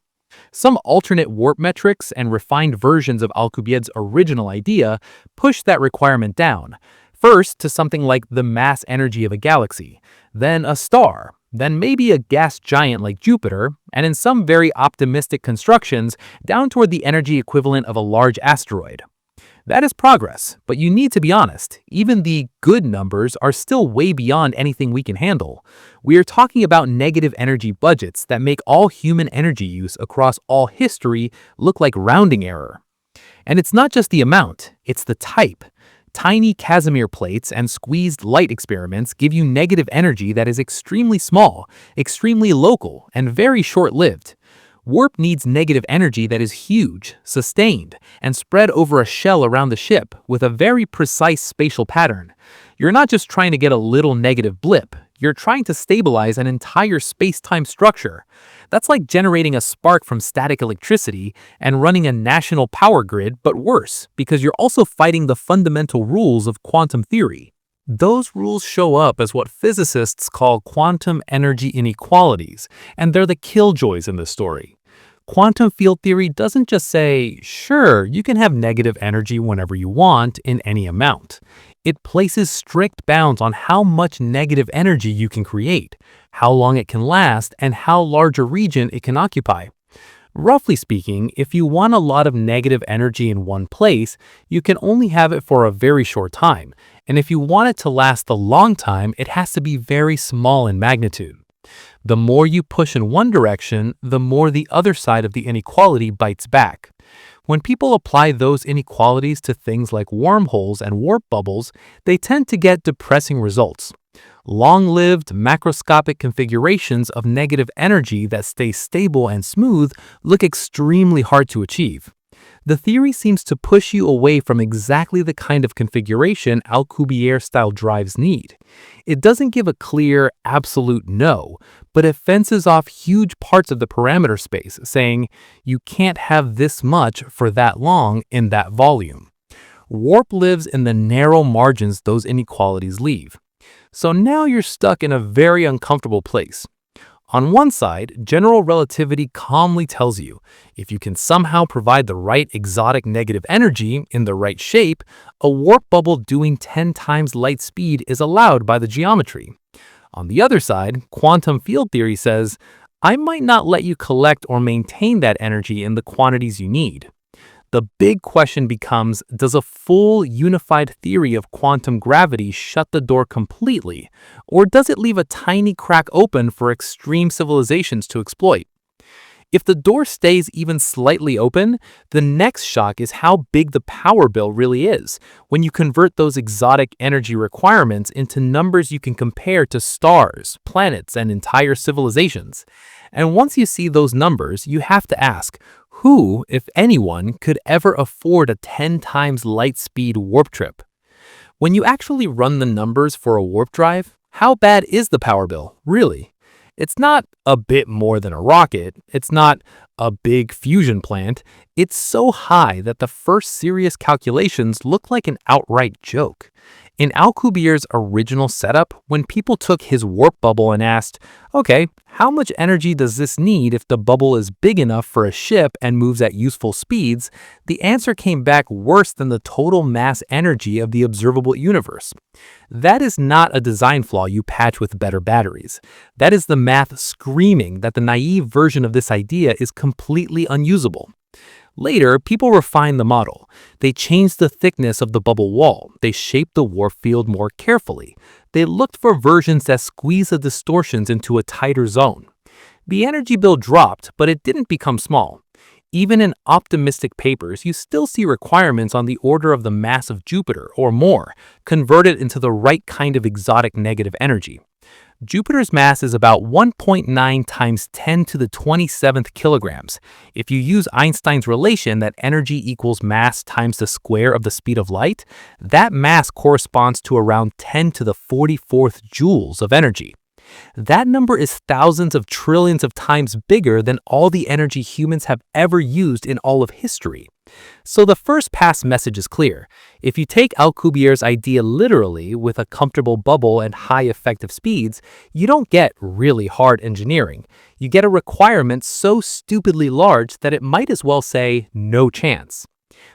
Some alternate warp metrics and refined versions of Alcubierre's original idea push that requirement down, first to something like the mass energy of a galaxy, then a star, then maybe a gas giant like Jupiter, and in some very optimistic constructions, down toward the energy equivalent of a large asteroid. That is progress, but you need to be honest, even the good numbers are still way beyond anything we can handle. We are talking about negative energy budgets that make all human energy use across all history look like rounding error. And it's not just the amount, it's the type. Tiny Casimir plates and squeezed light experiments give you negative energy that is extremely small, extremely local, and very short-lived. Warp needs negative energy that is huge, sustained, and spread over a shell around the ship with a very precise spatial pattern. You're not just trying to get a little negative blip, you're trying to stabilize an entire space-time structure. That's like generating a spark from static electricity and running a national power grid, but worse, because you're also fighting the fundamental rules of quantum theory. Those rules show up as what physicists call quantum energy inequalities, and they're the killjoys in this story. Quantum field theory doesn't just say, sure, you can have negative energy whenever you want in any amount. It places strict bounds on how much negative energy you can create, how long it can last, and how large a region it can occupy. Roughly speaking, if you want a lot of negative energy in one place, you can only have it for a very short time, and if you want it to last a long time, it has to be very small in magnitude. The more you push in one direction, the more the other side of the inequality bites back. When people apply those inequalities to things like wormholes and warp bubbles, they tend to get depressing results. Long-lived, macroscopic configurations of negative energy that stay stable and smooth look extremely hard to achieve. The theory seems to push you away from exactly the kind of configuration Alcubierre-style drives need. It doesn't give a clear, absolute no, but it fences off huge parts of the parameter space, saying, you can't have this much for that long in that volume. Warp lives in the narrow margins those inequalities leave. So now you're stuck in a very uncomfortable place. On one side, general relativity calmly tells you, if you can somehow provide the right exotic negative energy in the right shape, a warp bubble doing 10 times light speed is allowed by the geometry. On the other side, quantum field theory says, I might not let you collect or maintain that energy in the quantities you need. The big question becomes, does a full, unified theory of quantum gravity shut the door completely, or does it leave a tiny crack open for extreme civilizations to exploit? If the door stays even slightly open, the next shock is how big the power bill really is when you convert those exotic energy requirements into numbers you can compare to stars, planets, and entire civilizations. And once you see those numbers, you have to ask, who, if anyone, could ever afford a 10 times light speed warp trip? When you actually run the numbers for a warp drive, how bad is the power bill, really? It's not a bit more than a rocket, it's not a big fusion plant, it's so high that the first serious calculations look like an outright joke. In Alcubierre's original setup, when people took his warp bubble and asked, okay, how much energy does this need if the bubble is big enough for a ship and moves at useful speeds, the answer came back worse than the total mass energy of the observable universe. That is not a design flaw you patch with better batteries. That is the math screaming that the naive version of this idea is completely unusable. Later, people refined the model. They changed the thickness of the bubble wall. They shaped the warp field more carefully. They looked for versions that squeeze the distortions into a tighter zone. The energy bill dropped, but it didn't become small. Even in optimistic papers, you still see requirements on the order of the mass of Jupiter or more, converted into the right kind of exotic negative energy. Jupiter's mass is about 1.9 times 10 to the 27th kilograms. If you use Einstein's relation that energy equals mass times the square of the speed of light, that mass corresponds to around 10 to the 44th joules of energy. That number is thousands of trillions of times bigger than all the energy humans have ever used in all of history. So the first pass message is clear. If you take Alcubierre's idea literally with a comfortable bubble and high effective speeds, you don't get really hard engineering. You get a requirement so stupidly large that it might as well say no chance.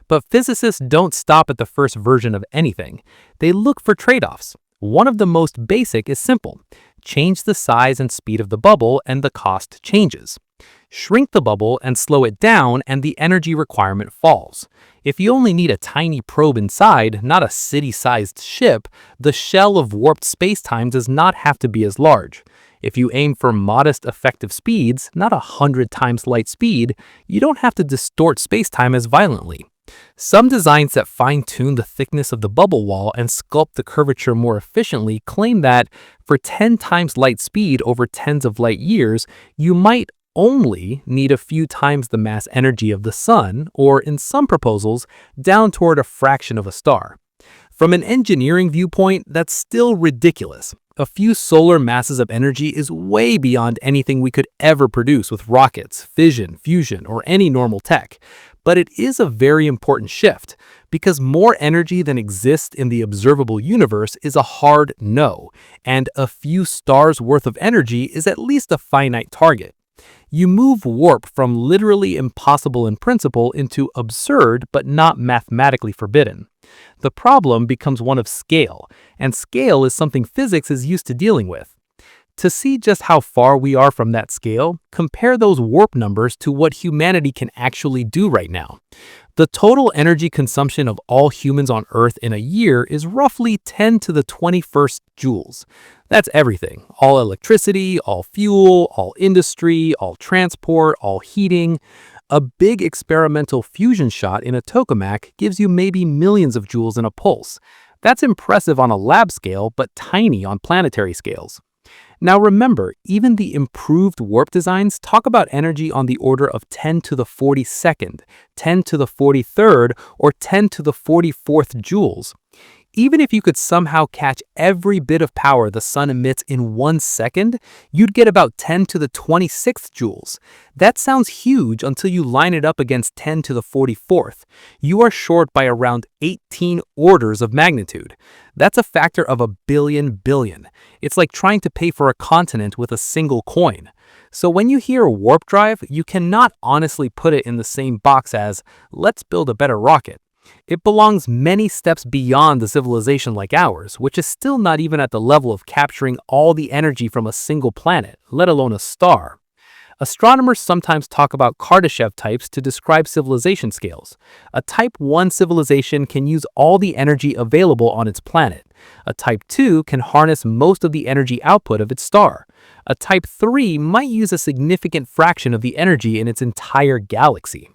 But physicists don't stop at the first version of anything. They look for trade-offs. One of the most basic is simple. Change the size and speed of the bubble and the cost changes. Shrink the bubble and slow it down and the energy requirement falls. If you only need a tiny probe inside, not a city-sized ship, the shell of warped spacetime does not have to be as large. If you aim for modest effective speeds, not 100 times light speed, you don't have to distort spacetime as violently. Some designs that fine-tune the thickness of the bubble wall and sculpt the curvature more efficiently claim that for 10 times light speed over tens of light years, you might only need a few times the mass energy of the sun, or in some proposals, down toward a fraction of a star. From an engineering viewpoint, that's still ridiculous. A few solar masses of energy is way beyond anything we could ever produce with rockets, fission, fusion, or any normal tech. But it is a very important shift, because more energy than exists in the observable universe is a hard no, and a few stars worth of energy is at least a finite target. You move warp from literally impossible in principle into absurd but not mathematically forbidden. The problem becomes one of scale, and scale is something physics is used to dealing with. To see just how far we are from that scale, compare those warp numbers to what humanity can actually do right now. The total energy consumption of all humans on Earth in a year is roughly 10 to the 21st joules. That's everything. All electricity, all fuel, all industry, all transport, all heating. A big experimental fusion shot in a tokamak gives you maybe millions of joules in a pulse. That's impressive on a lab scale, but tiny on planetary scales. Now remember, even the improved warp designs talk about energy on the order of 10 to the 42nd, 10 to the 43rd, or 10 to the 44th joules. Even if you could somehow catch every bit of power the sun emits in 1 second, you'd get about 10 to the 26th joules. That sounds huge until you line it up against 10 to the 44th. You are short by around 18 orders of magnitude. That's a factor of 1 billion. It's like trying to pay for a continent with a single coin. So when you hear warp drive, you cannot honestly put it in the same box as, let's build a better rocket. It belongs many steps beyond a civilization like ours, which is still not even at the level of capturing all the energy from a single planet, let alone a star. Astronomers sometimes talk about Kardashev types to describe civilization scales. A Type 1 civilization can use all the energy available on its planet. A Type 2 can harness most of the energy output of its star. A Type 3 might use a significant fraction of the energy in its entire galaxy.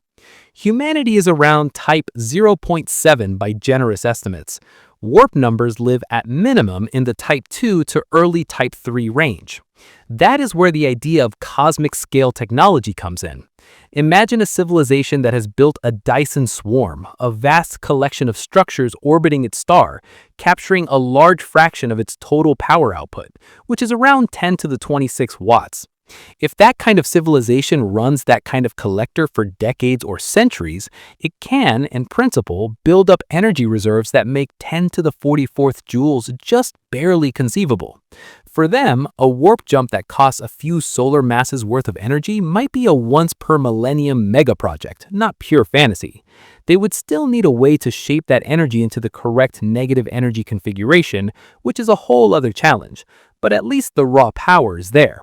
Humanity is around type 0.7 by generous estimates. Warp numbers live at minimum in the type 2 to early type 3 range. That is where the idea of cosmic scale technology comes in. Imagine a civilization that has built a Dyson swarm, a vast collection of structures orbiting its star, capturing a large fraction of its total power output, which is around 10 to the 26 watts. If that kind of civilization runs that kind of collector for decades or centuries, it can, in principle, build up energy reserves that make 10 to the 44th joules just barely conceivable. For them, a warp jump that costs a few solar masses worth of energy might be a once-per-millennium mega project, not pure fantasy. They would still need a way to shape that energy into the correct negative energy configuration, which is a whole other challenge, but at least the raw power is there.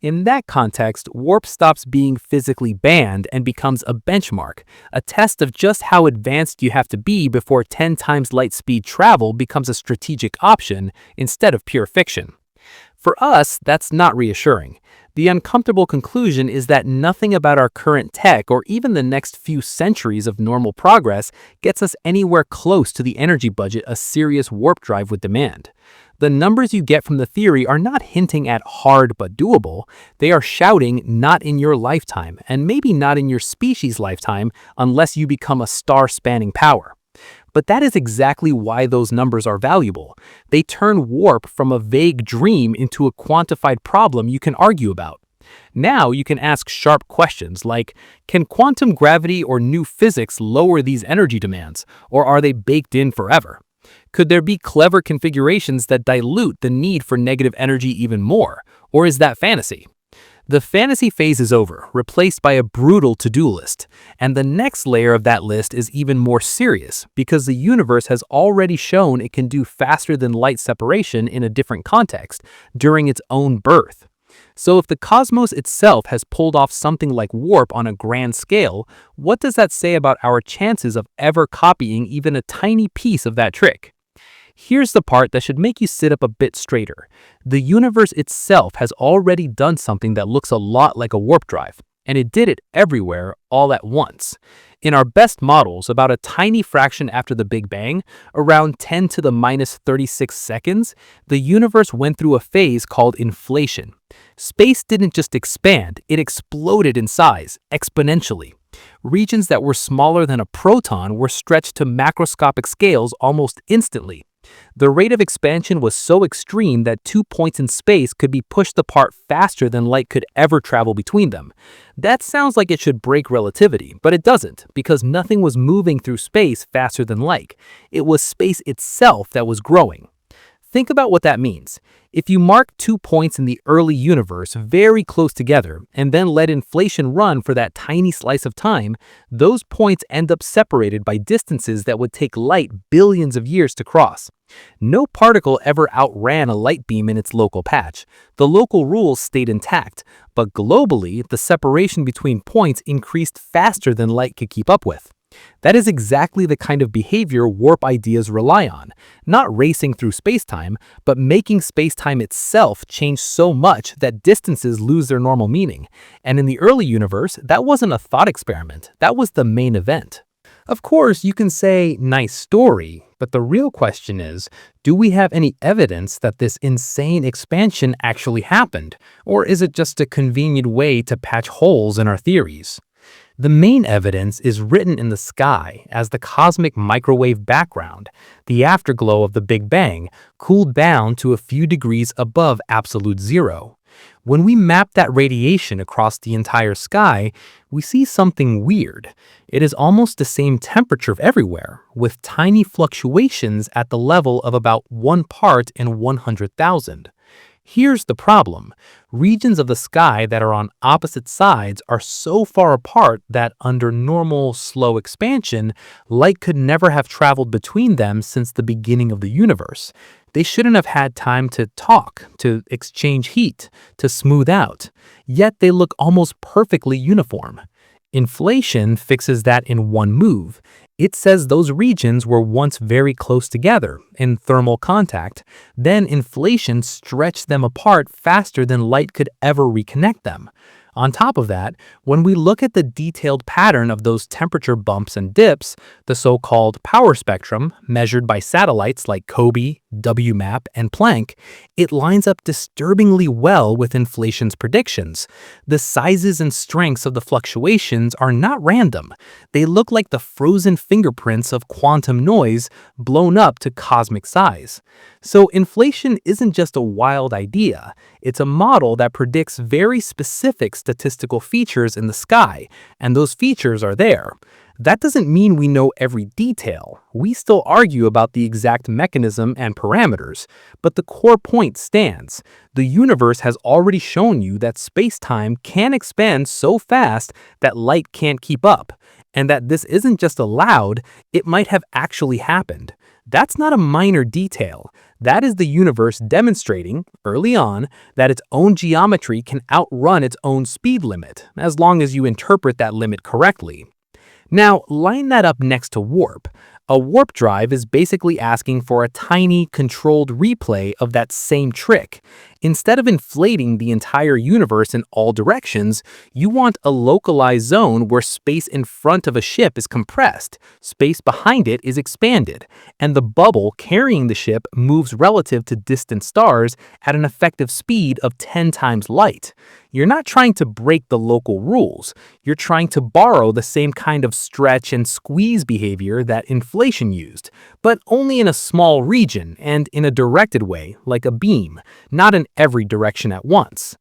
In that context, warp stops being physically banned and becomes a benchmark, a test of just how advanced you have to be before 10 times light speed travel becomes a strategic option instead of pure fiction. For us, that's not reassuring. The uncomfortable conclusion is that nothing about our current tech or even the next few centuries of normal progress gets us anywhere close to the energy budget a serious warp drive would demand. The numbers you get from the theory are not hinting at hard but doable. They are shouting not in your lifetime, and maybe not in your species' lifetime unless you become a star-spanning power. But that is exactly why those numbers are valuable. They turn warp from a vague dream into a quantified problem you can argue about. Now you can ask sharp questions like, can quantum gravity or new physics lower these energy demands, or are they baked in forever? Could there be clever configurations that dilute the need for negative energy even more, or is that fantasy? The fantasy phase is over, replaced by a brutal to-do list. And the next layer of that list is even more serious, because the universe has already shown it can do faster than light separation in a different context, during its own birth. So if the cosmos itself has pulled off something like warp on a grand scale, what does that say about our chances of ever copying even a tiny piece of that trick? Here's the part that should make you sit up a bit straighter. The universe itself has already done something that looks a lot like a warp drive, and it did it everywhere, all at once. In our best models, about a tiny fraction after the Big Bang, around 10 to the minus 36 seconds, the universe went through a phase called inflation. Space didn't just expand, it exploded in size, exponentially. Regions that were smaller than a proton were stretched to macroscopic scales almost instantly. The rate of expansion was so extreme that 2 points in space could be pushed apart faster than light could ever travel between them. That sounds like it should break relativity, but it doesn't, because nothing was moving through space faster than light. It was space itself that was growing. Think about what that means. If you mark 2 points in the early universe very close together and then let inflation run for that tiny slice of time, those points end up separated by distances that would take light billions of years to cross. No particle ever outran a light beam in its local patch. The local rules stayed intact, but globally, the separation between points increased faster than light could keep up with. That is exactly the kind of behavior warp ideas rely on, not racing through spacetime, but making spacetime itself change so much that distances lose their normal meaning. And in the early universe, that wasn't a thought experiment, that was the main event. Of course, you can say, nice story, but the real question is, do we have any evidence that this insane expansion actually happened, or is it just a convenient way to patch holes in our theories? The main evidence is written in the sky as the cosmic microwave background, the afterglow of the Big Bang, cooled down to a few degrees above absolute zero. When we map that radiation across the entire sky, we see something weird. It is almost the same temperature everywhere, with tiny fluctuations at the level of about 1 part in 100,000. Here's the problem. Regions of the sky that are on opposite sides are so far apart that under normal, slow expansion, light could never have traveled between them since the beginning of the universe. They shouldn't have had time to talk, to exchange heat, to smooth out. Yet they look almost perfectly uniform. Inflation fixes that in one move. It says those regions were once very close together in thermal contact, then inflation stretched them apart faster than light could ever reconnect them. On top of that, when we look at the detailed pattern of those temperature bumps and dips, the so-called power spectrum, measured by satellites like COBE, WMAP, and Planck, it lines up disturbingly well with inflation's predictions. The sizes and strengths of the fluctuations are not random. They look like the frozen fingerprints of quantum noise blown up to cosmic size. So inflation isn't just a wild idea. It's a model that predicts very specific statistical features in the sky, and those features are there. That doesn't mean we know every detail. We still argue about the exact mechanism and parameters, but the core point stands. The universe has already shown you that space-time can expand so fast that light can't keep up, and that this isn't just allowed, it might have actually happened. That's not a minor detail. That is the universe demonstrating, early on, that its own geometry can outrun its own speed limit, as long as you interpret that limit correctly. Now, line that up next to warp. A warp drive is basically asking for a tiny, controlled replay of that same trick. Instead of inflating the entire universe in all directions, you want a localized zone where space in front of a ship is compressed, space behind it is expanded, and the bubble carrying the ship moves relative to distant stars at an effective speed of 10 times light. You're not trying to break the local rules. You're trying to borrow the same kind of stretch and squeeze behavior that inflation used, but only in a small region and in a directed way, like a beam, not in every direction at once.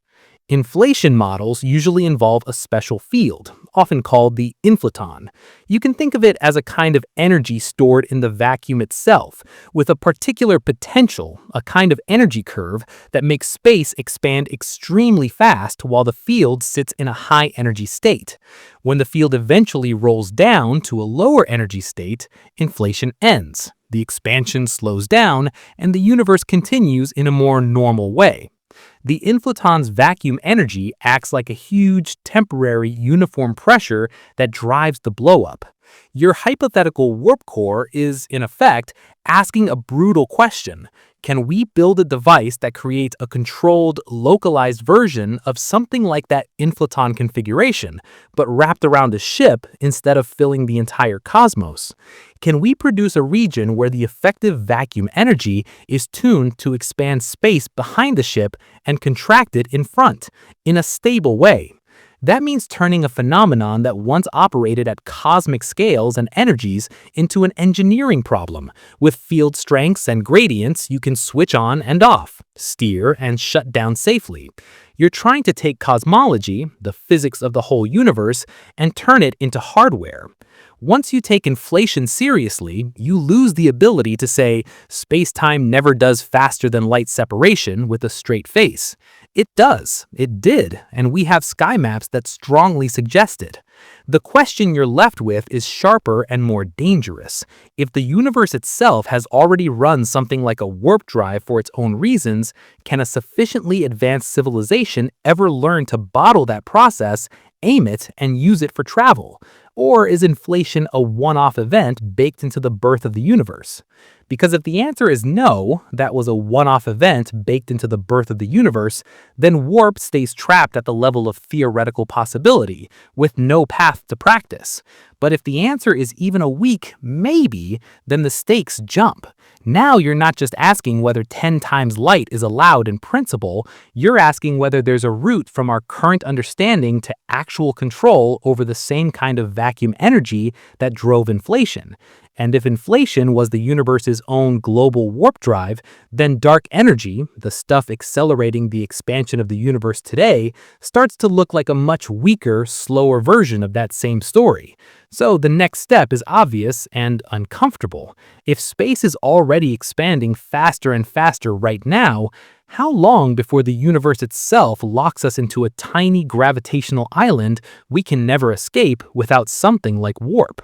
Inflation models usually involve a special field, often called the inflaton. You can think of it as a kind of energy stored in the vacuum itself, with a particular potential, a kind of energy curve that makes space expand extremely fast while the field sits in a high energy state. When the field eventually rolls down to a lower energy state, inflation ends. The expansion slows down, and the universe continues in a more normal way. The inflaton's vacuum energy acts like a huge, temporary, uniform pressure that drives the blow-up. Your hypothetical warp core is, in effect, asking a brutal question. Can we build a device that creates a controlled, localized version of something like that inflaton configuration, but wrapped around a ship instead of filling the entire cosmos? Can we produce a region where the effective vacuum energy is tuned to expand space behind the ship and contract it in front, in a stable way? That means turning a phenomenon that once operated at cosmic scales and energies into an engineering problem. With field strengths and gradients, you can switch on and off, steer and shut down safely. You're trying to take cosmology, the physics of the whole universe, and turn it into hardware. Once you take inflation seriously, you lose the ability to say, space-time never does faster than light separation with a straight face. It does, it did, and we have sky maps that strongly suggest it. The question you're left with is sharper and more dangerous. If the universe itself has already run something like a warp drive for its own reasons, can a sufficiently advanced civilization ever learn to bottle that process, aim it, and use it for travel? Or is inflation a one-off event baked into the birth of the universe? Because if the answer is no, that was a one-off event baked into the birth of the universe, then warp stays trapped at the level of theoretical possibility, with no path to practice. But if the answer is even a weak maybe, then the stakes jump. Now you're not just asking whether 10 times light is allowed in principle, you're asking whether there's a route from our current understanding to actual control over the same kind of vacuum energy that drove inflation. And if inflation was the universe's own global warp drive, then dark energy, the stuff accelerating the expansion of the universe today, starts to look like a much weaker, slower version of that same story. So the next step is obvious and uncomfortable. If space is already expanding faster and faster right now, how long before the universe itself locks us into a tiny gravitational island we can never escape without something like warp?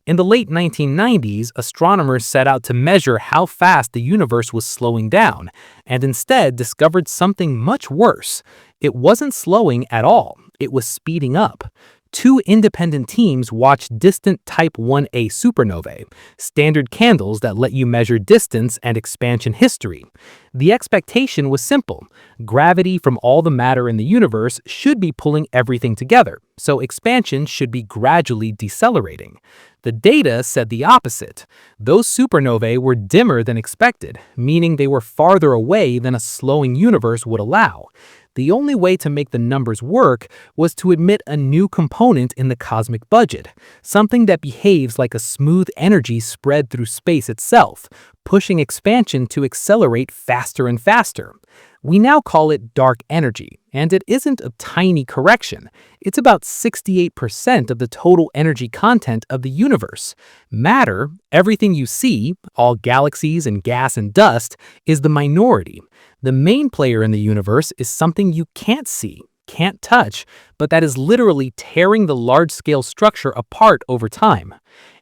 In the late 1990s, astronomers set out to measure how fast the universe was slowing down, and instead discovered something much worse. It wasn't slowing at all, it was speeding up. Two independent teams watched distant Type 1a supernovae, standard candles that let you measure distance and expansion history. The expectation was simple. Gravity from all the matter in the universe should be pulling everything together, so expansion should be gradually decelerating. The data said the opposite. Those supernovae were dimmer than expected, meaning they were farther away than a slowing universe would allow. The only way to make the numbers work was to admit a new component in the cosmic budget, something that behaves like a smooth energy spread through space itself, pushing expansion to accelerate faster and faster. We now call it dark energy, and it isn't a tiny correction. It's about 68% of the total energy content of the universe. Matter, everything you see, all galaxies and gas and dust, is the minority. The main player in the universe is something you can't see, can't touch, but that is literally tearing the large-scale structure apart over time.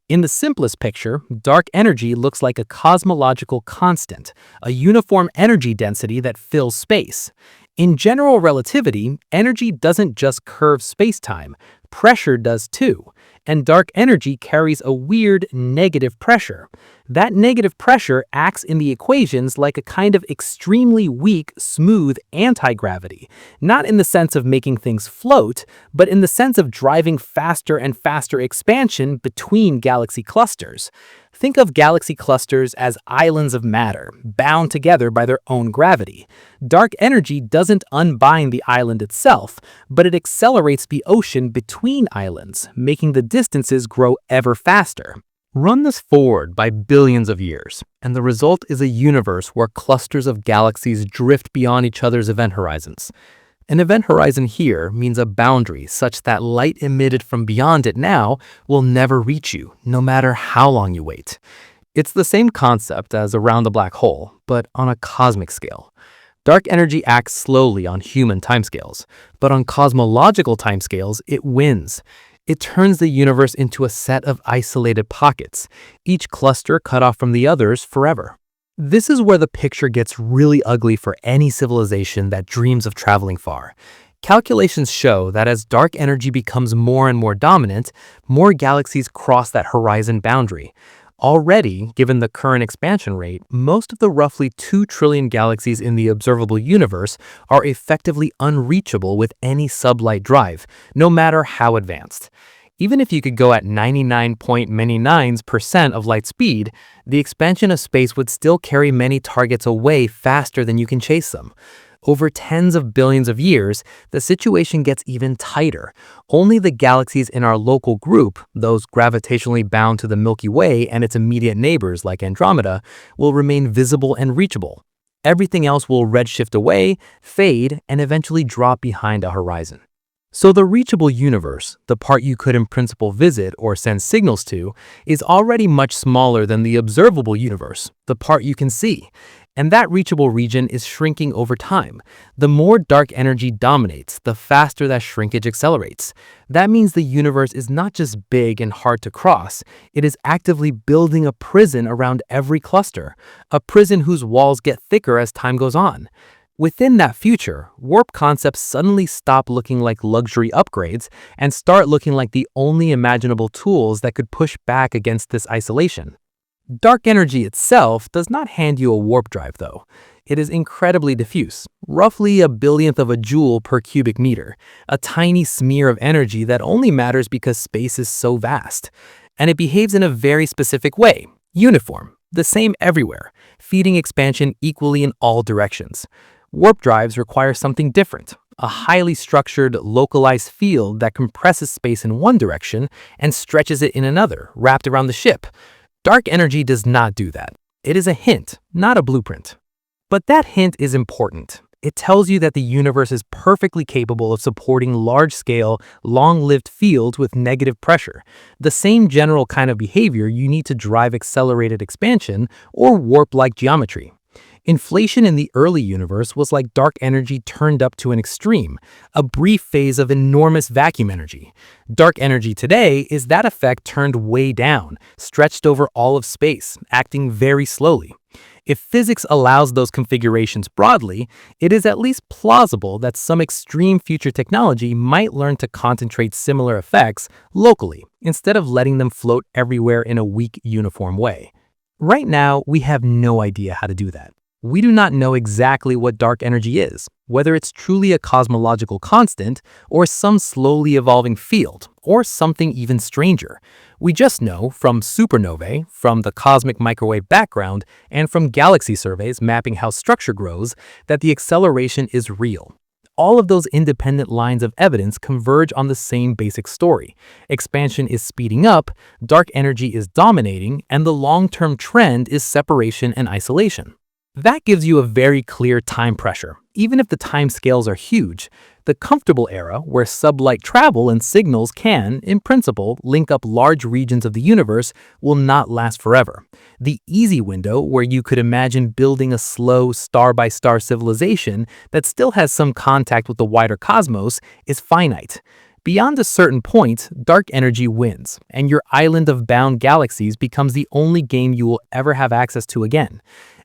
In the simplest picture, dark energy looks like a cosmological constant, a uniform energy density that fills space. In general relativity, energy doesn't just curve spacetime, pressure does too. and dark energy carries a weird negative pressure. That negative pressure acts in the equations like a kind of extremely weak, smooth anti-gravity, not in the sense of making things float, but in the sense of driving faster and faster expansion between galaxy clusters. Think of galaxy clusters as islands of matter, bound together by their own gravity. Dark energy doesn't unbind the island itself, but it accelerates the ocean between islands, making the distances grow ever faster. Run this forward by billions of years, and the result is a universe where clusters of galaxies drift beyond each other's event horizons. An event horizon here means a boundary such that light emitted from beyond it now will never reach you, no matter how long you wait. It's the same concept as around the black hole, but on a cosmic scale. Dark energy acts slowly on human timescales, but on cosmological timescales, it wins. It turns the universe into a set of isolated pockets, each cluster cut off from the others forever. This is where the picture gets really ugly for any civilization that dreams of traveling far. Calculations show that as dark energy becomes more and more dominant, more galaxies cross that horizon boundary. Already, given the current expansion rate, most of the roughly 2 trillion galaxies in the observable universe are effectively unreachable with any sublight drive, no matter how advanced. Even if you could go at 99.99% of light speed, the expansion of space would still carry many targets away faster than you can chase them. Over tens of billions of years, the situation gets even tighter. Only the galaxies in our local group, those gravitationally bound to the Milky Way and its immediate neighbors like Andromeda, will remain visible and reachable. Everything else will redshift away, fade, and eventually drop behind a horizon. So the reachable universe, the part you could in principle visit or send signals to, is already much smaller than the observable universe, the part you can see. And that reachable region is shrinking over time. The more dark energy dominates, the faster that shrinkage accelerates. That means the universe is not just big and hard to cross, it is actively building a prison around every cluster, a prison whose walls get thicker as time goes on. Within that future, warp concepts suddenly stop looking like luxury upgrades and start looking like the only imaginable tools that could push back against this isolation. Dark energy itself does not hand you a warp drive, though. It is incredibly diffuse, roughly a billionth of a joule per cubic meter, a tiny smear of energy that only matters because space is so vast. And it behaves in a very specific way, uniform, the same everywhere, feeding expansion equally in all directions. Warp drives require something different, a highly structured, localized field that compresses space in one direction and stretches it in another, wrapped around the ship. Dark energy does not do that. It is a hint, not a blueprint. But that hint is important. It tells you that the universe is perfectly capable of supporting large-scale, long-lived fields with negative pressure, the same general kind of behavior you need to drive accelerated expansion or warp-like geometry. Inflation in the early universe was like dark energy turned up to an extreme, a brief phase of enormous vacuum energy. Dark energy today is that effect turned way down, stretched over all of space, acting very slowly. If physics allows those configurations broadly, it is at least plausible that some extreme future technology might learn to concentrate similar effects locally, instead of letting them float everywhere in a weak, uniform way. Right now, we have no idea how to do that. We do not know exactly what dark energy is, whether it's truly a cosmological constant, or some slowly evolving field, or something even stranger. We just know from supernovae, from the cosmic microwave background, and from galaxy surveys mapping how structure grows, that the acceleration is real. All of those independent lines of evidence converge on the same basic story. Expansion is speeding up, dark energy is dominating, and the long-term trend is separation and isolation. That gives you a very clear time pressure, even if the time scales are huge. The comfortable era, where sublight travel and signals can, in principle, link up large regions of the universe, will not last forever. The easy window, where you could imagine building a slow, star-by-star civilization that still has some contact with the wider cosmos, is finite. Beyond a certain point, dark energy wins, and your island of bound galaxies becomes the only game you will ever have access to again.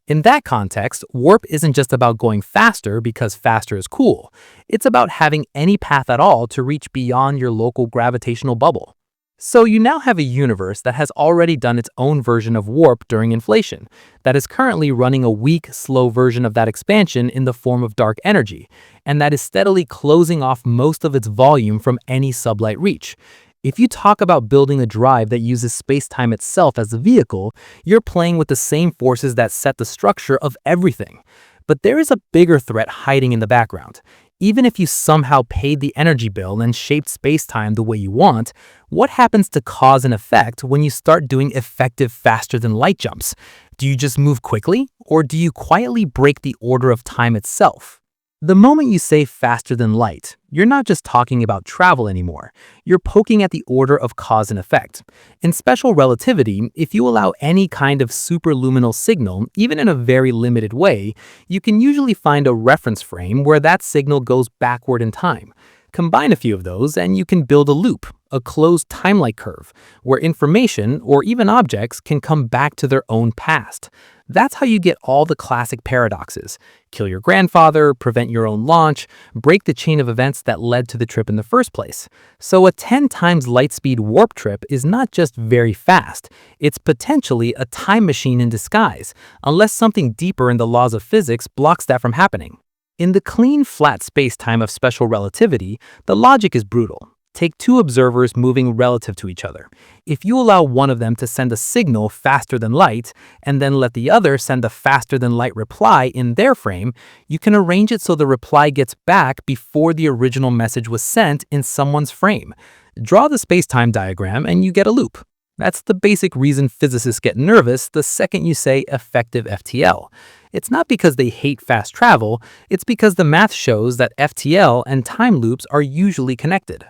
In that context, warp isn't just about going faster because faster is cool. It's about having any path at all to reach beyond your local gravitational bubble. So you now have a universe that has already done its own version of warp during inflation, that is currently running a weak, slow version of that expansion in the form of dark energy, and that is steadily closing off most of its volume from any sublight reach. If you talk about building a drive that uses space-time itself as a vehicle, you're playing with the same forces that set the structure of everything. But there is a bigger threat hiding in the background. Even if you somehow paid the energy bill and shaped space-time the way you want, what happens to cause and effect when you start doing effective faster-than-light jumps? Do you just move quickly, or do you quietly break the order of time itself? The moment you say faster than light, you're not just talking about travel anymore. You're poking at the order of cause and effect. In special relativity, if you allow any kind of superluminal signal, even in a very limited way, you can usually find a reference frame where that signal goes backward in time. Combine a few of those and you can build a loop, a closed time-like curve, where information or even objects can come back to their own past. That's how you get all the classic paradoxes. Kill your grandfather, prevent your own launch, break the chain of events that led to the trip in the first place. So a 10 times light speed warp trip is not just very fast, it's potentially a time machine in disguise, unless something deeper in the laws of physics blocks that from happening. In the clean, flat space-time of special relativity, the logic is brutal. Take two observers moving relative to each other. If you allow one of them to send a signal faster than light, and then let the other send a faster than light reply in their frame, you can arrange it so the reply gets back before the original message was sent in someone's frame. Draw the space-time diagram and you get a loop. That's the basic reason physicists get nervous the second you say effective FTL. It's not because they hate fast travel, it's because the math shows that FTL and time loops are usually connected.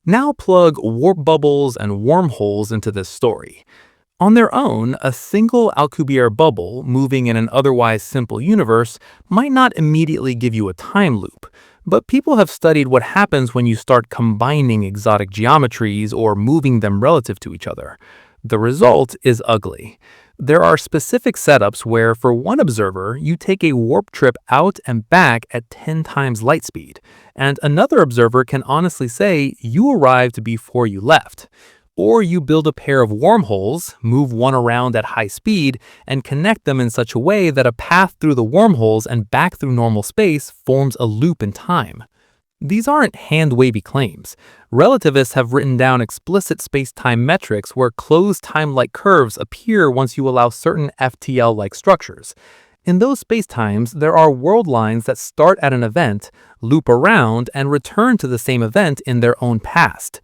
Now plug warp bubbles and wormholes into this story. On their own, a single Alcubierre bubble moving in an otherwise simple universe might not immediately give you a time loop, but people have studied what happens when you start combining exotic geometries or moving them relative to each other. The result is ugly. There are specific setups where, for one observer, you take a warp trip out and back at 10 times light speed, and another observer can honestly say you arrived before you left. Or you build a pair of wormholes, move one around at high speed, and connect them in such a way that a path through the wormholes and back through normal space forms a loop in time. These aren't hand-wavy claims. Relativists have written down explicit space-time metrics where closed time-like curves appear once you allow certain FTL-like structures. In those spacetimes, there are world lines that start at an event, loop around, and return to the same event in their own past.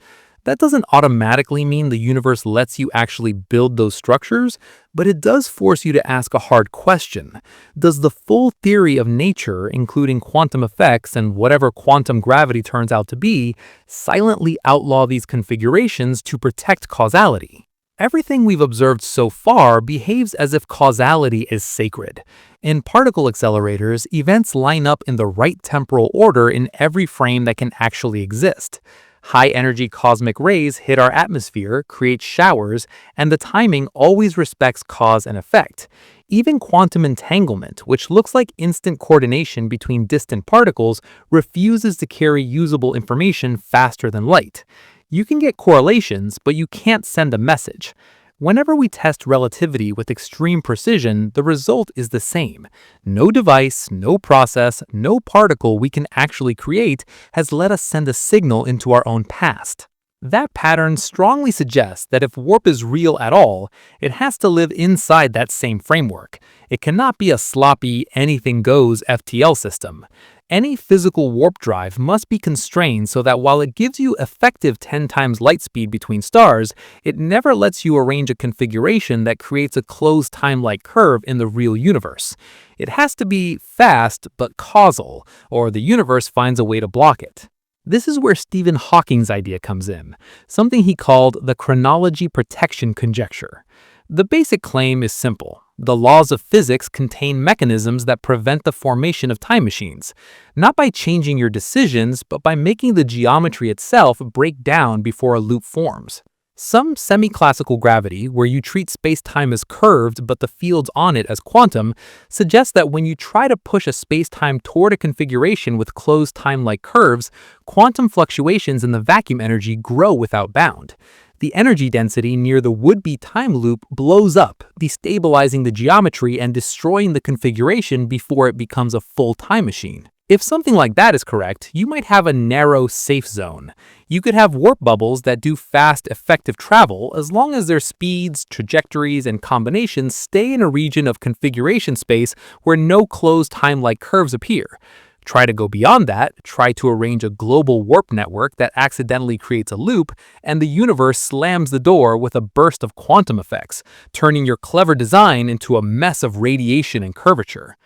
That doesn't automatically mean the universe lets you actually build those structures, but it does force you to ask a hard question. Does the full theory of nature, including quantum effects and whatever quantum gravity turns out to be, silently outlaw these configurations to protect causality? Everything we've observed so far behaves as if causality is sacred. In particle accelerators, events line up in the right temporal order in every frame that can actually exist. High-energy cosmic rays hit our atmosphere, create showers, and the timing always respects cause and effect. Even quantum entanglement, which looks like instant coordination between distant particles, refuses to carry usable information faster than light. You can get correlations, but you can't send a message. Whenever we test relativity with extreme precision, the result is the same. No device, no process, no particle we can actually create has let us send a signal into our own past. That pattern strongly suggests that if warp is real at all, it has to live inside that same framework. It cannot be a sloppy, anything-goes FTL system. Any physical warp drive must be constrained so that while it gives you effective 10 times light speed between stars, it never lets you arrange a configuration that creates a closed time-like curve in the real universe. It has to be fast but causal, or the universe finds a way to block it. This is where Stephen Hawking's idea comes in, something he called the chronology protection conjecture. The basic claim is simple. The laws of physics contain mechanisms that prevent the formation of time machines, not by changing your decisions, but by making the geometry itself break down before a loop forms. Some semi-classical gravity, where you treat space-time as curved but the fields on it as quantum, suggests that when you try to push a space-time toward a configuration with closed time-like curves, quantum fluctuations in the vacuum energy grow without bound. the energy density near the would-be time loop blows up, destabilizing the geometry and destroying the configuration before it becomes a full time machine. If something like that is correct, you might have a narrow, safe zone. You could have warp bubbles that do fast, effective travel as long as their speeds, trajectories, and combinations stay in a region of configuration space where no closed time-like curves appear. Try to go beyond that, try to arrange a global warp network that accidentally creates a loop, and the universe slams the door with a burst of quantum effects, turning your clever design into a mess of radiation and curvature.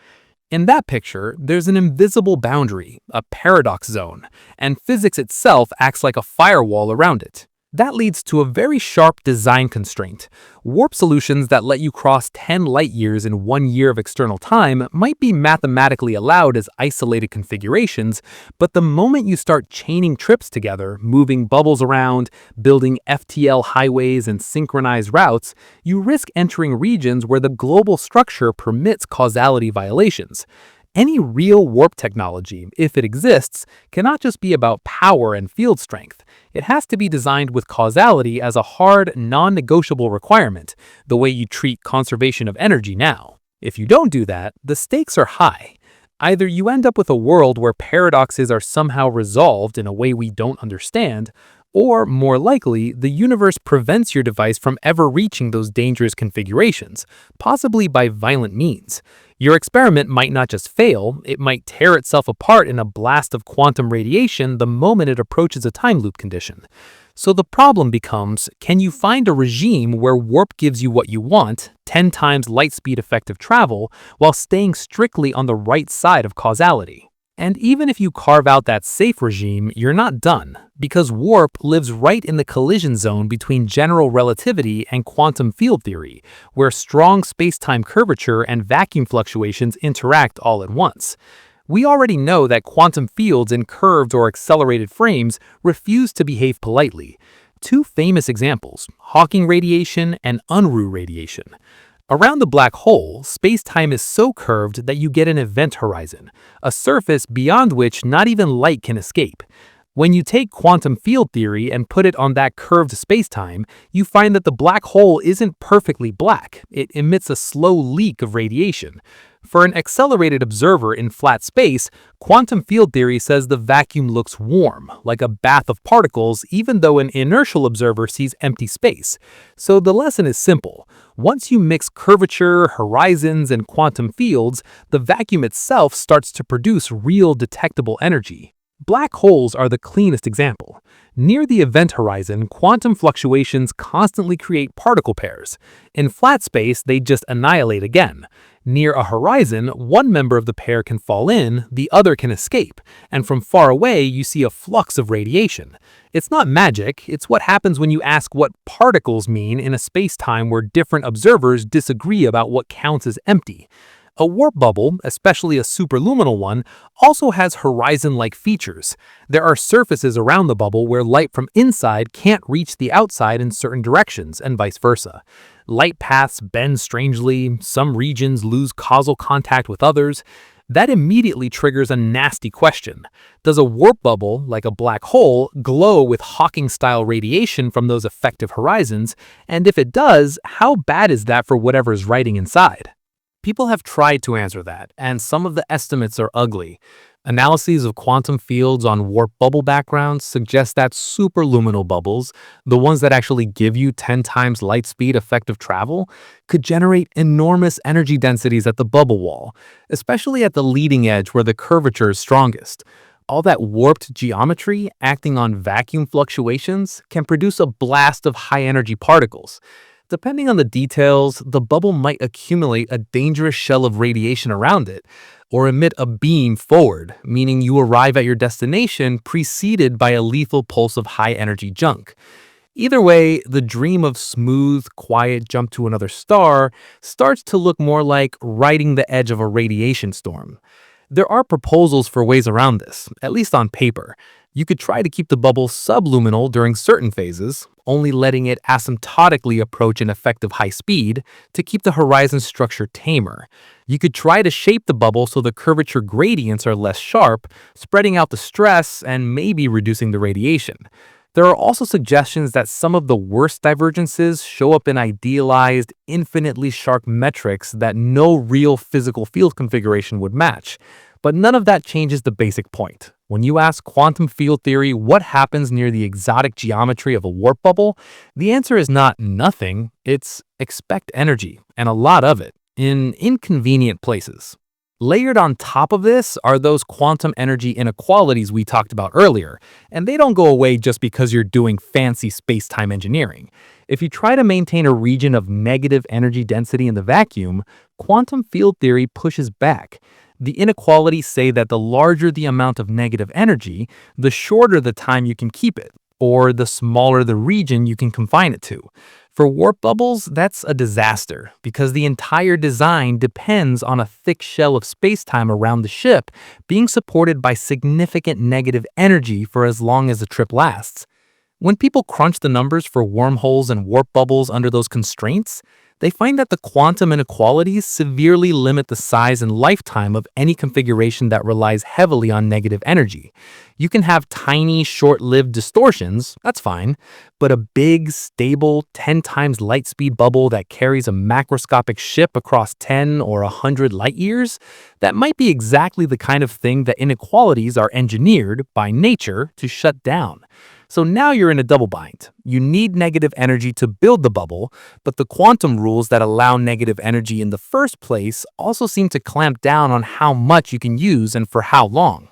In that picture, there's an invisible boundary, a paradox zone, and physics itself acts like a firewall around it. That leads to a very sharp design constraint. Warp solutions that let you cross 10 light years in 1 year of external time might be mathematically allowed as isolated configurations, but the moment you start chaining trips together, moving bubbles around, building FTL highways and synchronized routes, you risk entering regions where the global structure permits causality violations. Any real warp technology, if it exists, cannot just be about power and field strength. It has to be designed with causality as a hard, non-negotiable requirement, the way you treat conservation of energy now. If you don't do that, the stakes are high. Either you end up with a world where paradoxes are somehow resolved in a way we don't understand, or, more likely, the universe prevents your device from ever reaching those dangerous configurations, possibly by violent means. Your experiment might not just fail, it might tear itself apart in a blast of quantum radiation the moment it approaches a time loop condition. So the problem becomes, can you find a regime where warp gives you what you want, 10 times light speed effective travel, while staying strictly on the right side of causality? And even if you carve out that safe regime, you're not done, because warp lives right in the collision zone between general relativity and quantum field theory, where strong spacetime curvature and vacuum fluctuations interact all at once. We already know that quantum fields in curved or accelerated frames refuse to behave politely. Two famous examples, Hawking radiation and Unruh radiation. Around the black hole, space-time is so curved that you get an event horizon, a surface beyond which not even light can escape. When you take quantum field theory and put it on that curved space-time, you find that the black hole isn't perfectly black. It emits a slow leak of radiation. For an accelerated observer in flat space, quantum field theory says the vacuum looks warm, like a bath of particles, even though an inertial observer sees empty space. So the lesson is simple. Once you mix curvature, horizons, and quantum fields, the vacuum itself starts to produce real detectable energy. Black holes are the cleanest example. Near the event horizon, quantum fluctuations constantly create particle pairs. In flat space, they just annihilate again. Near a horizon, one member of the pair can fall in, the other can escape, and from far away you see a flux of radiation. It's not magic, it's what happens when you ask what particles mean in a space-time where different observers disagree about what counts as empty. A warp bubble, especially a superluminal one, also has horizon-like features. There are surfaces around the bubble where light from inside can't reach the outside in certain directions, and vice versa. Light paths bend strangely, some regions lose causal contact with others. That immediately triggers a nasty question. Does a warp bubble, like a black hole, glow with Hawking-style radiation from those effective horizons? And if it does, how bad is that for whatever's riding inside? People have tried to answer that, and some of the estimates are ugly. Analyses of quantum fields on warp bubble backgrounds suggest that superluminal bubbles, the ones that actually give you 10 times light speed effective travel, could generate enormous energy densities at the bubble wall, especially at the leading edge where the curvature is strongest. All that warped geometry acting on vacuum fluctuations can produce a blast of high-energy particles. Depending on the details, the bubble might accumulate a dangerous shell of radiation around it, or emit a beam forward, meaning you arrive at your destination preceded by a lethal pulse of high-energy junk. Either way, the dream of smooth, quiet jump to another star starts to look more like riding the edge of a radiation storm. There are proposals for ways around this, at least on paper. You could try to keep the bubble subluminal during certain phases, only letting it asymptotically approach an effective high speed to keep the horizon structure tamer. You could try to shape the bubble so the curvature gradients are less sharp, spreading out the stress and maybe reducing the radiation. There are also suggestions that some of the worst divergences show up in idealized, infinitely sharp metrics that no real physical field configuration would match. But none of that changes the basic point. When you ask quantum field theory what happens near the exotic geometry of a warp bubble, the answer is not nothing, it's expect energy, and a lot of it, in inconvenient places. Layered on top of this are those quantum energy inequalities we talked about earlier, and they don't go away just because you're doing fancy space-time engineering. If you try to maintain a region of negative energy density in the vacuum, quantum field theory pushes back. The inequalities say that the larger the amount of negative energy, the shorter the time you can keep it, or the smaller the region you can confine it to. For warp bubbles, that's a disaster because the entire design depends on a thick shell of spacetime around the ship being supported by significant negative energy for as long as the trip lasts. When people crunch the numbers for wormholes and warp bubbles under those constraints, they find that the quantum inequalities severely limit the size and lifetime of any configuration that relies heavily on negative energy. You can have tiny, short-lived distortions, that's fine, but a big, stable, 10 times light speed bubble that carries a macroscopic ship across 10 or 100 light years, that might be exactly the kind of thing that inequalities are engineered by nature to shut down. So now you're in a double bind. You need negative energy to build the bubble, but the quantum rules that allow negative energy in the first place also seem to clamp down on how much you can use and for how long.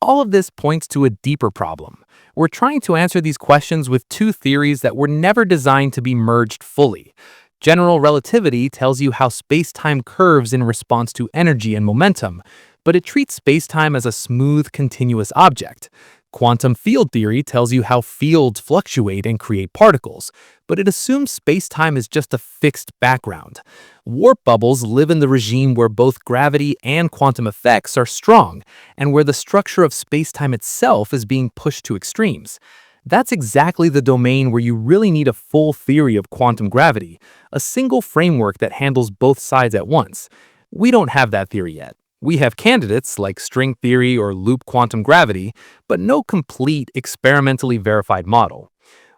All of this points to a deeper problem. We're trying to answer these questions with two theories that were never designed to be merged fully. General relativity tells you how space-time curves in response to energy and momentum, but it treats space-time as a smooth, continuous object. Quantum field theory tells you how fields fluctuate and create particles, but it assumes space-time is just a fixed background. Warp bubbles live in the regime where both gravity and quantum effects are strong, and where the structure of space-time itself is being pushed to extremes. That's exactly the domain where you really need a full theory of quantum gravity, a single framework that handles both sides at once. We don't have that theory yet. We have candidates like string theory or loop quantum gravity, but no complete, experimentally verified model.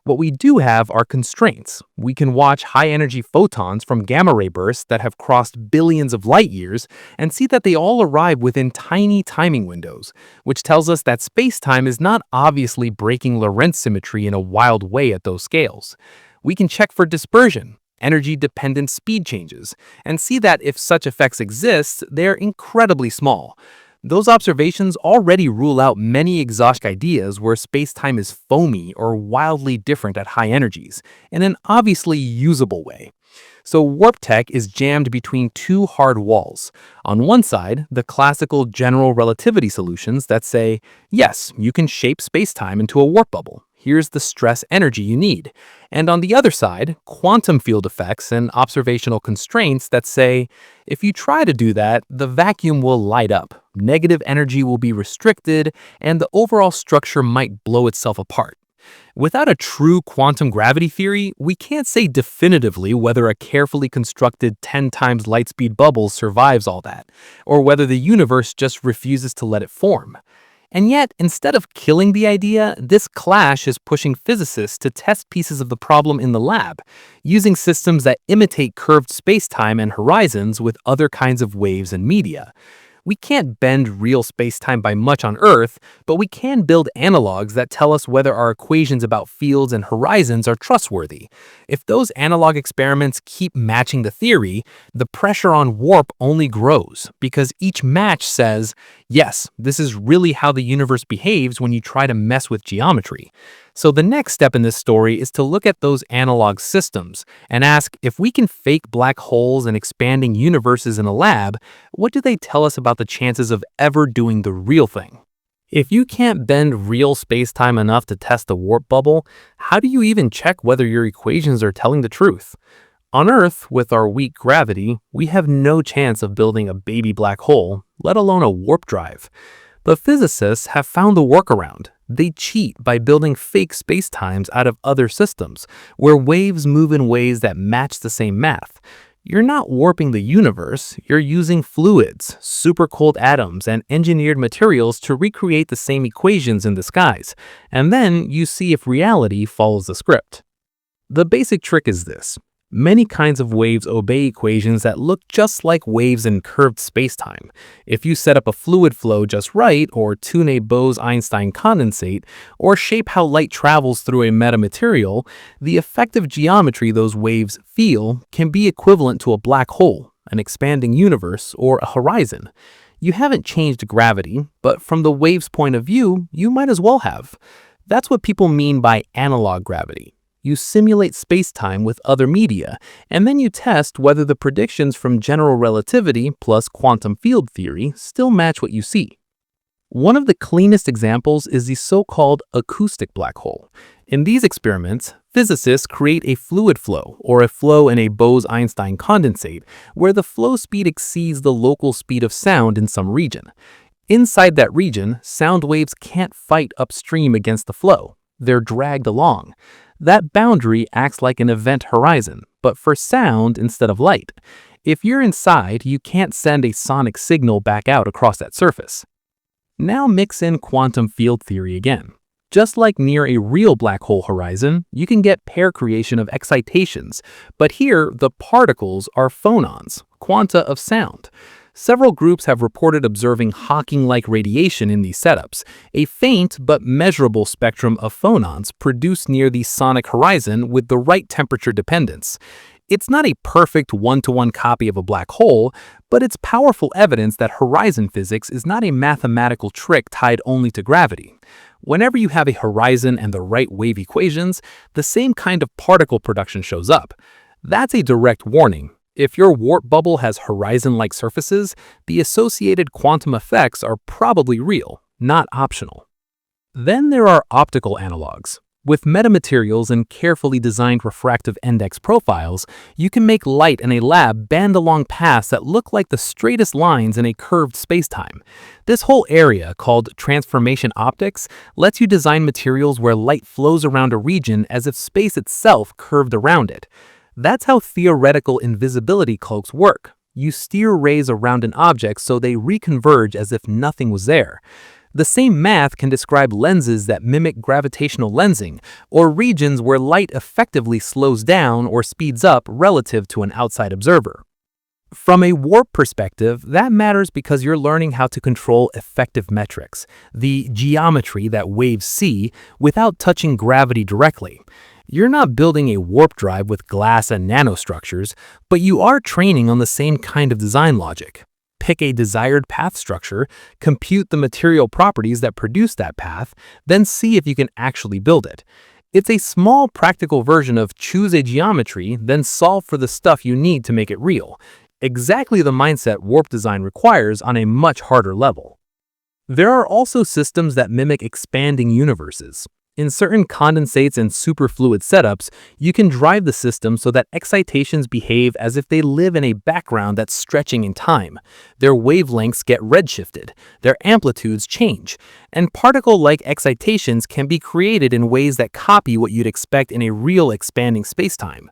What we do have are constraints. We can watch high-energy photons from gamma-ray bursts that have crossed billions of light years and see that they all arrive within tiny timing windows, which tells us that space-time is not obviously breaking Lorentz symmetry in a wild way at those scales. We can check for dispersion, energy-dependent speed changes, and see that if such effects exist, they're incredibly small. Those observations already rule out many exotic ideas where space-time is foamy or wildly different at high energies, in an obviously usable way. So warp tech is jammed between two hard walls. On one side, the classical general relativity solutions that say, yes, you can shape space-time into a warp bubble. Here's the stress energy you need. And on the other side, quantum field effects and observational constraints that say, if you try to do that, the vacuum will light up, negative energy will be restricted, and the overall structure might blow itself apart. Without a true quantum gravity theory, we can't say definitively whether a carefully constructed 10 times light speed bubble survives all that, or whether the universe just refuses to let it form. And yet, instead of killing the idea, this clash is pushing physicists to test pieces of the problem in the lab, using systems that imitate curved spacetime and horizons with other kinds of waves and media. We can't bend real spacetime by much on Earth, but we can build analogs that tell us whether our equations about fields and horizons are trustworthy. If those analog experiments keep matching the theory, the pressure on warp only grows, because each match says, yes, this is really how the universe behaves when you try to mess with geometry. So the next step in this story is to look at those analog systems and ask, if we can fake black holes and expanding universes in a lab, what do they tell us about the chances of ever doing the real thing? If you can't bend real spacetime enough to test a warp bubble, how do you even check whether your equations are telling the truth? On Earth, with our weak gravity, we have no chance of building a baby black hole, let alone a warp drive. But physicists have found a workaround. They cheat by building fake spacetimes out of other systems, where waves move in ways that match the same math. You're not warping the universe, you're using fluids, super-cold atoms, and engineered materials to recreate the same equations in the skies, and then you see if reality follows the script. The basic trick is this. Many kinds of waves obey equations that look just like waves in curved spacetime. If you set up a fluid flow just right, or tune a Bose-Einstein condensate, or shape how light travels through a metamaterial, the effective geometry those waves feel can be equivalent to a black hole, an expanding universe, or a horizon. You haven't changed gravity, but from the wave's point of view, you might as well have. That's what people mean by analog gravity. You simulate space-time with other media, and then you test whether the predictions from general relativity plus quantum field theory still match what you see. One of the cleanest examples is the so-called acoustic black hole. In these experiments, physicists create a fluid flow, or a flow in a Bose-Einstein condensate, where the flow speed exceeds the local speed of sound in some region. Inside that region, sound waves can't fight upstream against the flow. They're dragged along. That boundary acts like an event horizon, but for sound instead of light. If you're inside, you can't send a sonic signal back out across that surface. Now mix in quantum field theory again. Just like near a real black hole horizon, you can get pair creation of excitations, but here the particles are phonons, quanta of sound. Several groups have reported observing Hawking-like radiation in these setups, a faint but measurable spectrum of phonons produced near the sonic horizon with the right temperature dependence. It's not a perfect one-to-one copy of a black hole, but it's powerful evidence that horizon physics is not a mathematical trick tied only to gravity. Whenever you have a horizon and the right wave equations, the same kind of particle production shows up. That's a direct warning. If your warp bubble has horizon-like surfaces, the associated quantum effects are probably real, not optional. Then there are optical analogs. With metamaterials and carefully designed refractive index profiles, you can make light in a lab bend along paths that look like the straightest lines in a curved spacetime. This whole area, called transformation optics, lets you design materials where light flows around a region as if space itself curved around it. That's how theoretical invisibility cloaks work. You steer rays around an object so they reconverge as if nothing was there. The same math can describe lenses that mimic gravitational lensing, or regions where light effectively slows down or speeds up relative to an outside observer. From a warp perspective, that matters because you're learning how to control effective metrics, the geometry that waves see, without touching gravity directly. You're not building a warp drive with glass and nanostructures, but you are training on the same kind of design logic. Pick a desired path structure, compute the material properties that produce that path, then see if you can actually build it. It's a small practical version of choose a geometry, then solve for the stuff you need to make it real. Exactly the mindset warp design requires on a much harder level. There are also systems that mimic expanding universes. In certain condensates and superfluid setups, you can drive the system so that excitations behave as if they live in a background that's stretching in time. Their wavelengths get redshifted, their amplitudes change, and particle-like excitations can be created in ways that copy what you'd expect in a real expanding spacetime.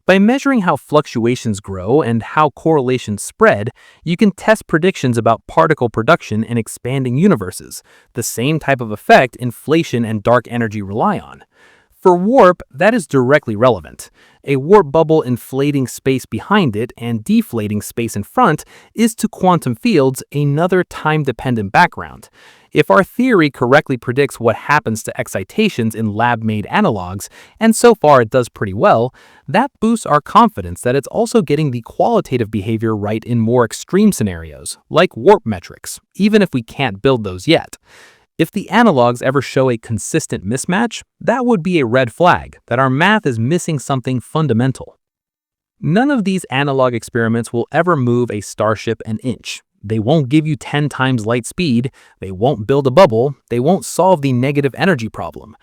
By measuring how fluctuations grow and how correlations spread, you can test predictions about particle production in expanding universes, the same type of effect inflation and dark energy rely on. For warp, that is directly relevant. A warp bubble inflating space behind it and deflating space in front is to quantum fields another time-dependent background. If our theory correctly predicts what happens to excitations in lab-made analogs, and so far it does pretty well, that boosts our confidence that it's also getting the qualitative behavior right in more extreme scenarios, like warp metrics, even if we can't build those yet. If the analogs ever show a consistent mismatch, that would be a red flag that our math is missing something fundamental. None of these analog experiments will ever move a starship an inch. They won't give you 10 times light speed, they won't build a bubble, they won't solve the negative energy problem.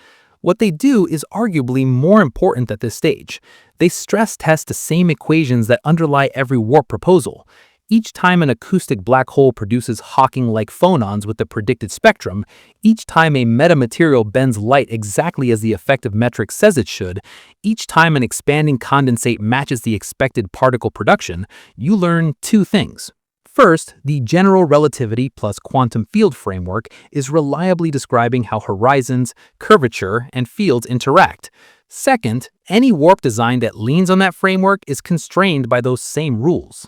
What they do is arguably more important at this stage. They stress test the same equations that underlie every warp proposal. Each time an acoustic black hole produces Hawking-like phonons with the predicted spectrum, each time a metamaterial bends light exactly as the effective metric says it should, each time an expanding condensate matches the expected particle production, you learn two things. First, the general relativity plus quantum field framework is reliably describing how horizons, curvature, and fields interact. Second, any warp design that leans on that framework is constrained by those same rules.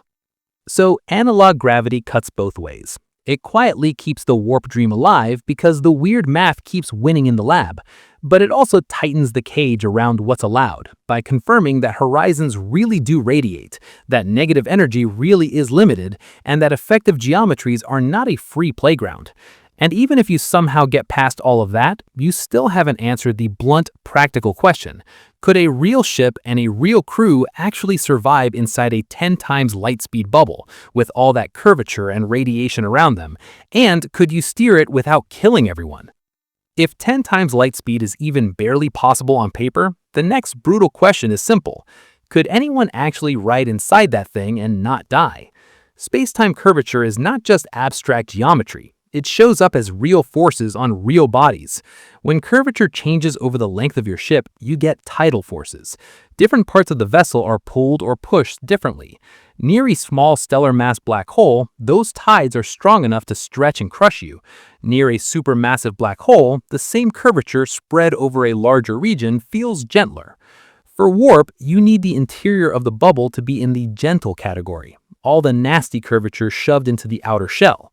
So analog gravity cuts both ways. It quietly keeps the warp dream alive because the weird math keeps winning in the lab, but it also tightens the cage around what's allowed by confirming that horizons really do radiate, that negative energy really is limited, and that effective geometries are not a free playground. And even if you somehow get past all of that, you still haven't answered the blunt, practical question. Could a real ship and a real crew actually survive inside a 10 times light speed bubble with all that curvature and radiation around them? And could you steer it without killing everyone? If 10 times light speed is even barely possible on paper, the next brutal question is simple. Could anyone actually ride inside that thing and not die? Space-time curvature is not just abstract geometry. It shows up as real forces on real bodies. When curvature changes over the length of your ship, you get tidal forces. Different parts of the vessel are pulled or pushed differently. Near a small stellar mass black hole, those tides are strong enough to stretch and crush you. Near a supermassive black hole, the same curvature spread over a larger region feels gentler. For warp, you need the interior of the bubble to be in the gentle category, all the nasty curvature shoved into the outer shell.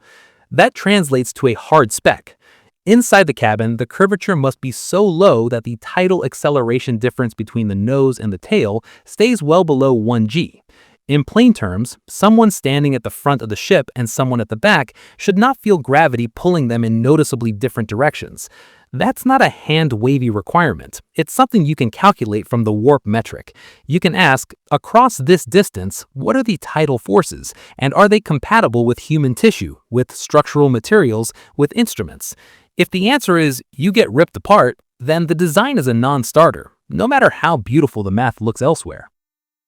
That translates to a hard spec. Inside the cabin, the curvature must be so low that the tidal acceleration difference between the nose and the tail stays well below 1g. In plain terms, someone standing at the front of the ship and someone at the back should not feel gravity pulling them in noticeably different directions. That's not a hand-wavy requirement. It's something you can calculate from the warp metric. You can ask, across this distance, what are the tidal forces, and are they compatible with human tissue, with structural materials, with instruments? If the answer is you get ripped apart, then the design is a non-starter, no matter how beautiful the math looks elsewhere.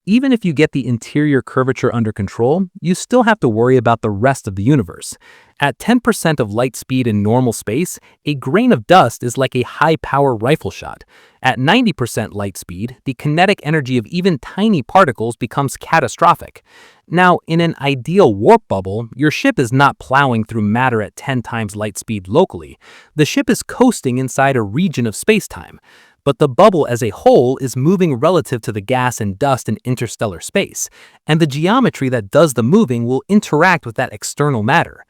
Even if you get the interior curvature under control, you still have to worry about the rest of the universe. At 10% of light speed in normal space, a grain of dust is like a high-power rifle shot. At 90% light speed, the kinetic energy of even tiny particles becomes catastrophic. Now, in an ideal warp bubble, your ship is not plowing through matter at 10 times light speed locally. The ship is coasting inside a region of spacetime. But the bubble as a whole is moving relative to the gas and dust in interstellar space, and the geometry that does the moving will interact with that external matter.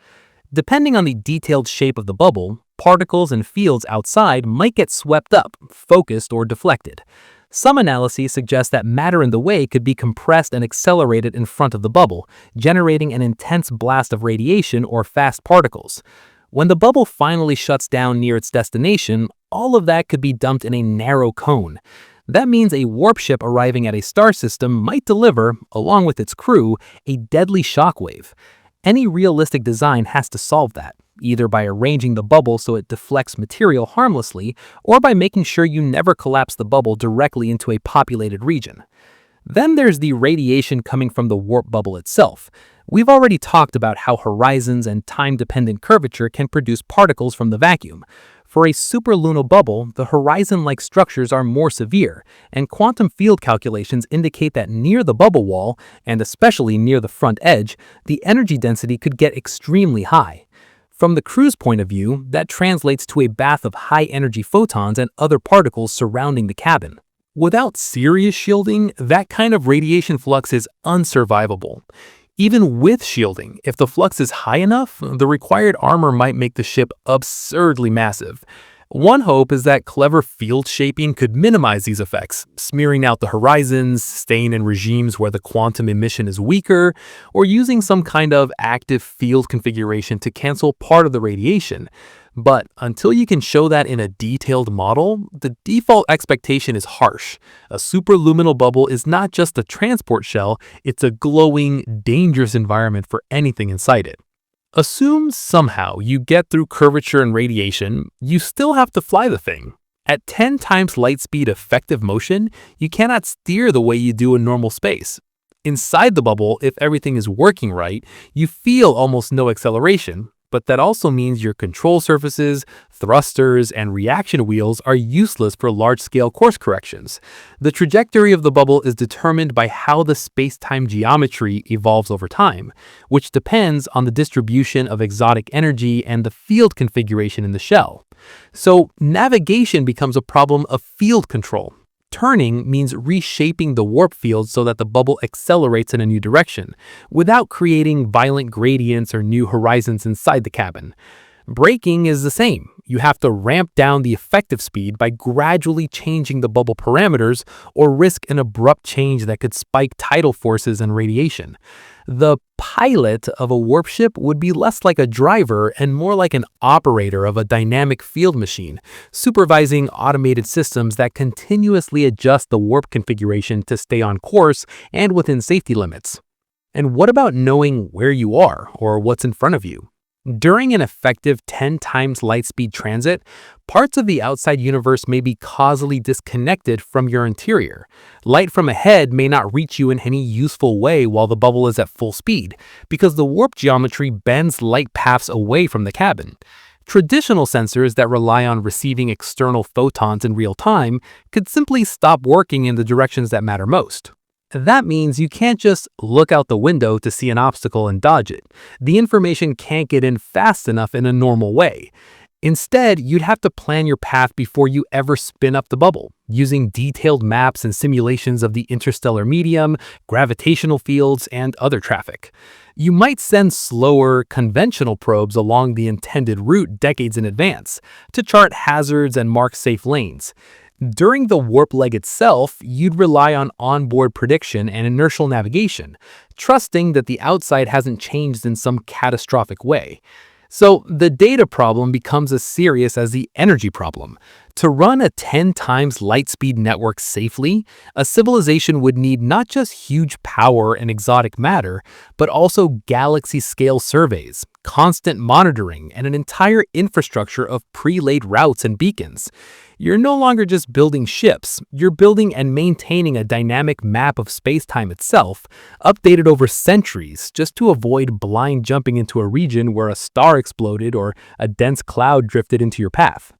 Depending on the detailed shape of the bubble, particles and fields outside might get swept up, focused, or deflected. Some analyses suggest that matter in the way could be compressed and accelerated in front of the bubble, generating an intense blast of radiation or fast particles. When the bubble finally shuts down near its destination, all of that could be dumped in a narrow cone. That means a warp ship arriving at a star system might deliver, along with its crew, a deadly shockwave. Any realistic design has to solve that, either by arranging the bubble so it deflects material harmlessly, or by making sure you never collapse the bubble directly into a populated region. Then there's the radiation coming from the warp bubble itself. We've already talked about how horizons and time-dependent curvature can produce particles from the vacuum. For a superlunar bubble, the horizon-like structures are more severe, and quantum field calculations indicate that near the bubble wall, and especially near the front edge, the energy density could get extremely high. From the crew's point of view, that translates to a bath of high-energy photons and other particles surrounding the cabin. Without serious shielding, that kind of radiation flux is unsurvivable. Even with shielding, if the flux is high enough, the required armor might make the ship absurdly massive. One hope is that clever field shaping could minimize these effects, smearing out the horizons, staying in regimes where the quantum emission is weaker, or using some kind of active field configuration to cancel part of the radiation. But until you can show that in a detailed model, the default expectation is harsh. A superluminal bubble is not just a transport shell, it's a glowing, dangerous environment for anything inside it. Assume somehow you get through curvature and radiation, you still have to fly the thing. At 10 times light speed effective motion, you cannot steer the way you do in normal space. Inside the bubble, if everything is working right, you feel almost no acceleration, but that also means your control surfaces, thrusters, and reaction wheels are useless for large-scale course corrections. The trajectory of the bubble is determined by how the space-time geometry evolves over time, which depends on the distribution of exotic energy and the field configuration in the shell. So, navigation becomes a problem of field control. Turning means reshaping the warp field so that the bubble accelerates in a new direction, without creating violent gradients or new horizons inside the cabin. Braking is the same. You have to ramp down the effective speed by gradually changing the bubble parameters or risk an abrupt change that could spike tidal forces and radiation. The pilot of a warp ship would be less like a driver and more like an operator of a dynamic field machine, supervising automated systems that continuously adjust the warp configuration to stay on course and within safety limits. And what about knowing where you are or what's in front of you? During an effective 10 times light speed transit, parts of the outside universe may be causally disconnected from your interior. Light from ahead may not reach you in any useful way while the bubble is at full speed, because the warp geometry bends light paths away from the cabin. Traditional sensors that rely on receiving external photons in real time could simply stop working in the directions that matter most. That means you can't just look out the window to see an obstacle and dodge it. The information can't get in fast enough in a normal way. Instead, you'd have to plan your path before you ever spin up the bubble, using detailed maps and simulations of the interstellar medium, gravitational fields, and other traffic. You might send slower, conventional probes along the intended route decades in advance to chart hazards and mark safe lanes. During the warp leg itself, you'd rely on onboard prediction and inertial navigation, trusting that the outside hasn't changed in some catastrophic way. So the data problem becomes as serious as the energy problem. To run a 10 times light speed network safely, a civilization would need not just huge power and exotic matter, but also galaxy-scale surveys, constant monitoring, and an entire infrastructure of pre-laid routes and beacons. You're no longer just building ships, you're building and maintaining a dynamic map of space-time itself, updated over centuries just to avoid blind jumping into a region where a star exploded or a dense cloud drifted into your path.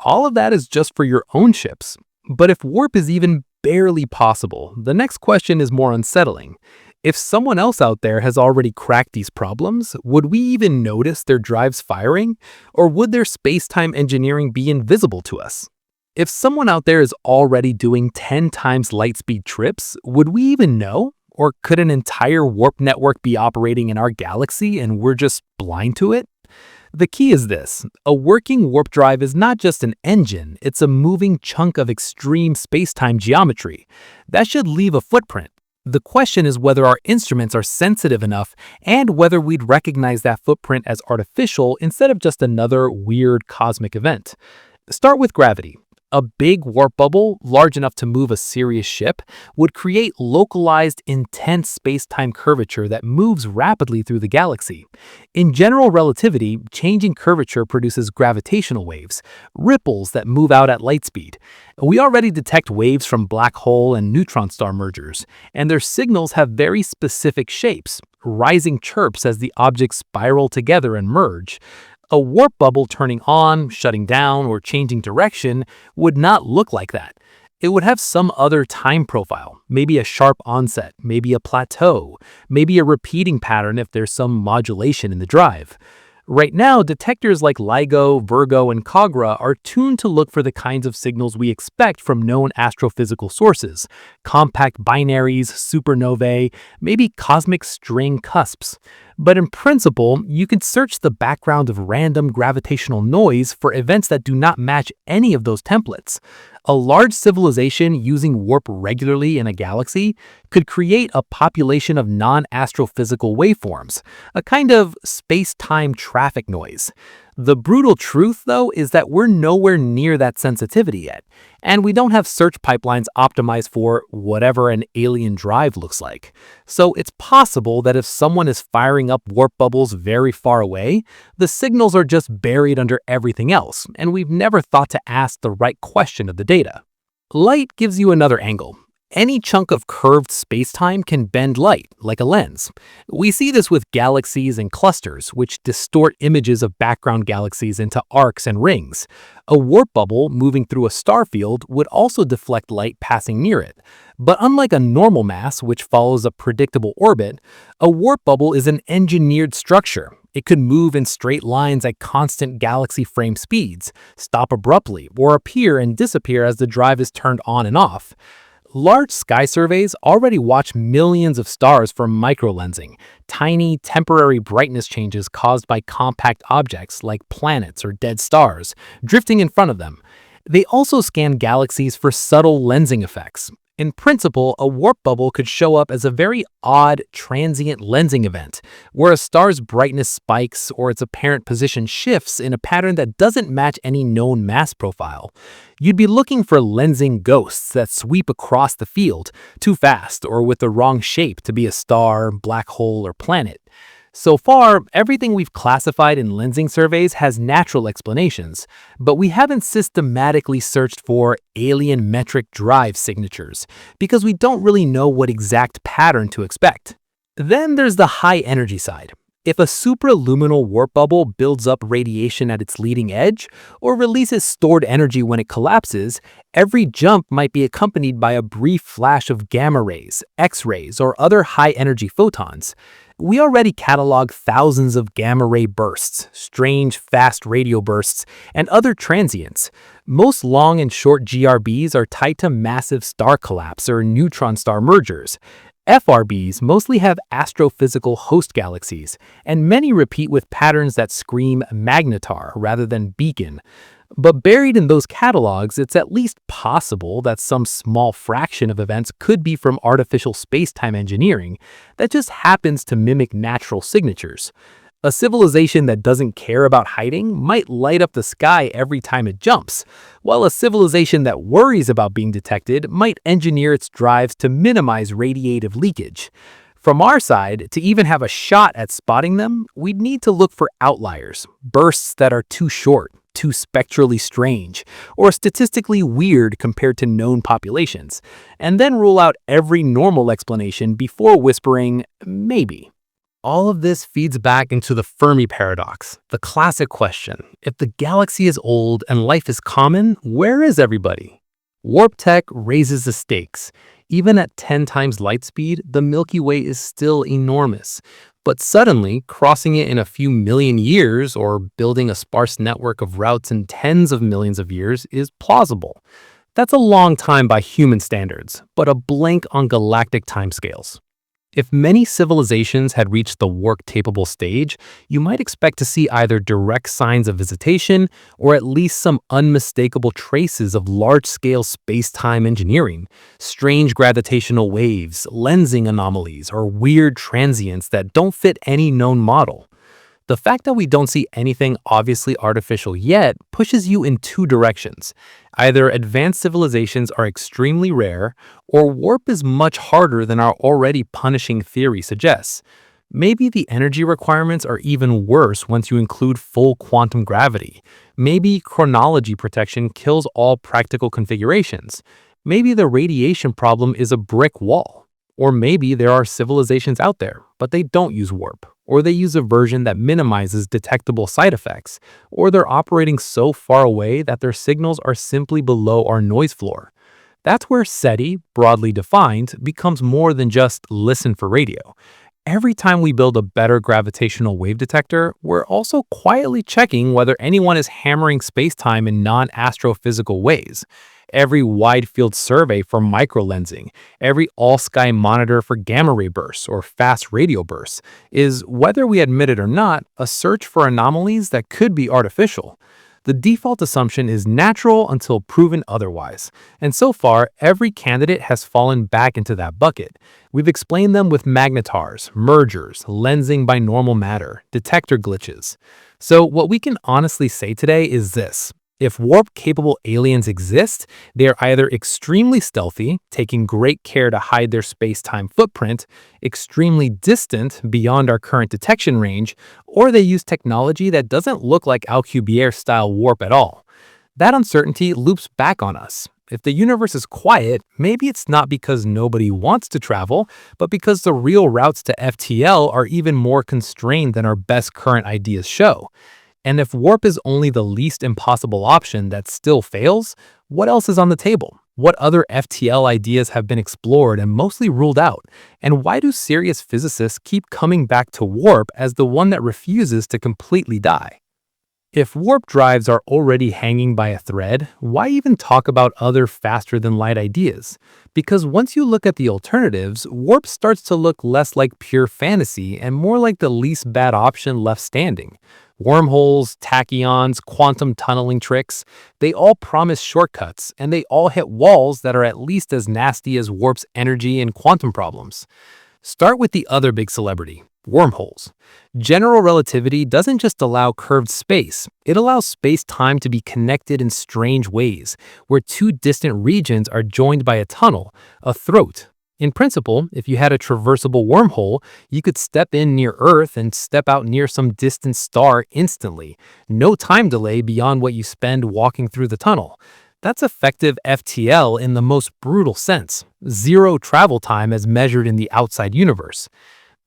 All of that is just for your own ships. But if warp is even barely possible, the next question is more unsettling. If someone else out there has already cracked these problems, would we even notice their drives firing? Or would their space-time engineering be invisible to us? If someone out there is already doing 10 times light speed trips, would we even know? Or could an entire warp network be operating in our galaxy and we're just blind to it? The key is this: a working warp drive is not just an engine, it's a moving chunk of extreme space-time geometry. That should leave a footprint. The question is whether our instruments are sensitive enough and whether we'd recognize that footprint as artificial instead of just another weird cosmic event. Start with gravity. A big warp bubble, large enough to move a serious ship, would create localized, intense space-time curvature that moves rapidly through the galaxy. In general relativity, changing curvature produces gravitational waves, ripples that move out at light speed. We already detect waves from black hole and neutron star mergers, and their signals have very specific shapes, rising chirps as the objects spiral together and merge. A warp bubble turning on, shutting down, or changing direction would not look like that. It would have some other time profile, maybe a sharp onset, maybe a plateau, maybe a repeating pattern if there's some modulation in the drive. Right now, detectors like LIGO, Virgo, and Cogra are tuned to look for the kinds of signals we expect from known astrophysical sources: compact binaries, supernovae, maybe cosmic string cusps. But in principle, you can search the background of random gravitational noise for events that do not match any of those templates. A large civilization using warp regularly in a galaxy could create a population of non-astrophysical waveforms, a kind of space-time traffic noise. The brutal truth, though, is that we're nowhere near that sensitivity yet, and we don't have search pipelines optimized for whatever an alien drive looks like. So it's possible that if someone is firing up warp bubbles very far away, the signals are just buried under everything else, and we've never thought to ask the right question of the data. Light gives you another angle. Any chunk of curved spacetime can bend light, like a lens. We see this with galaxies and clusters, which distort images of background galaxies into arcs and rings. A warp bubble moving through a star field would also deflect light passing near it. But unlike a normal mass, which follows a predictable orbit, a warp bubble is an engineered structure. It could move in straight lines at constant galaxy frame speeds, stop abruptly, or appear and disappear as the drive is turned on and off. Large sky surveys already watch millions of stars for microlensing, tiny temporary brightness changes caused by compact objects like planets or dead stars, drifting in front of them. They also scan galaxies for subtle lensing effects. In principle, a warp bubble could show up as a very odd, transient lensing event, where a star's brightness spikes or its apparent position shifts in a pattern that doesn't match any known mass profile. You'd be looking for lensing ghosts that sweep across the field, too fast or with the wrong shape to be a star, black hole, or planet. So far, everything we've classified in lensing surveys has natural explanations, but we haven't systematically searched for alien metric drive signatures because we don't really know what exact pattern to expect. Then there's the high energy side. If a supraluminal warp bubble builds up radiation at its leading edge or releases stored energy when it collapses, every jump might be accompanied by a brief flash of gamma rays, X-rays, or other high-energy photons. We already catalog thousands of gamma-ray bursts, strange fast radio bursts, and other transients. Most long and short GRBs are tied to massive star collapse or neutron star mergers. FRBs mostly have astrophysical host galaxies, and many repeat with patterns that scream magnetar rather than beacon. But buried in those catalogs, it's at least possible that some small fraction of events could be from artificial space-time engineering that just happens to mimic natural signatures. A civilization that doesn't care about hiding might light up the sky every time it jumps, while a civilization that worries about being detected might engineer its drives to minimize radiative leakage. From our side, to even have a shot at spotting them, we'd need to look for outliers, bursts that are too short, too spectrally strange, or statistically weird compared to known populations, and then rule out every normal explanation before whispering, maybe. All of this feeds back into the Fermi paradox, the classic question: if the galaxy is old and life is common, where is everybody? Warp tech raises the stakes. Even at 10 times light speed, the Milky Way is still enormous. But suddenly, crossing it in a few million years or building a sparse network of routes in tens of millions of years is plausible. That's a long time by human standards, but a blank on galactic timescales. If many civilizations had reached the warp-capable stage, you might expect to see either direct signs of visitation or at least some unmistakable traces of large-scale space-time engineering, strange gravitational waves, lensing anomalies, or weird transients that don't fit any known model. The fact that we don't see anything obviously artificial yet pushes you in two directions. Either advanced civilizations are extremely rare, or warp is much harder than our already punishing theory suggests. Maybe the energy requirements are even worse once you include full quantum gravity. Maybe chronology protection kills all practical configurations. Maybe the radiation problem is a brick wall. Or maybe there are civilizations out there, but they don't use warp, or they use a version that minimizes detectable side effects, or they're operating so far away that their signals are simply below our noise floor. That's where SETI, broadly defined, becomes more than just listen for radio. Every time we build a better gravitational wave detector, we're also quietly checking whether anyone is hammering spacetime in non-astrophysical ways. Every wide-field survey for microlensing, every all-sky monitor for gamma-ray bursts or fast radio bursts is, whether we admit it or not, a search for anomalies that could be artificial. The default assumption is natural until proven otherwise, and so far, every candidate has fallen back into that bucket. We've explained them with magnetars, mergers, lensing by normal matter, detector glitches. So what we can honestly say today is this: if warp-capable aliens exist, they are either extremely stealthy, taking great care to hide their space-time footprint, extremely distant beyond our current detection range, or they use technology that doesn't look like Alcubierre-style warp at all. That uncertainty loops back on us. if the universe is quiet, maybe it's not because nobody wants to travel, but because the real routes to FTL are even more constrained than our best current ideas show. And if warp is only the least impossible option that still fails, what else is on the table? What other FTL ideas have been explored and mostly ruled out? And why do serious physicists keep coming back to warp as the one that refuses to completely die? If warp drives are already hanging by a thread, why even talk about other faster than light ideas? Because once you look at the alternatives, warp starts to look less like pure fantasy and more like the least bad option left standing. Wormholes, tachyons, quantum tunneling tricks, they all promise shortcuts, and they all hit walls that are at least as nasty as warp's energy and quantum problems. Start with the other big celebrity, wormholes. General relativity doesn't just allow curved space, it allows space-time to be connected in strange ways, where two distant regions are joined by a tunnel, a throat. In principle, if you had a traversable wormhole, you could step in near Earth and step out near some distant star instantly. No time delay beyond what you spend walking through the tunnel. That's effective FTL in the most brutal sense. Zero travel time as measured in the outside universe.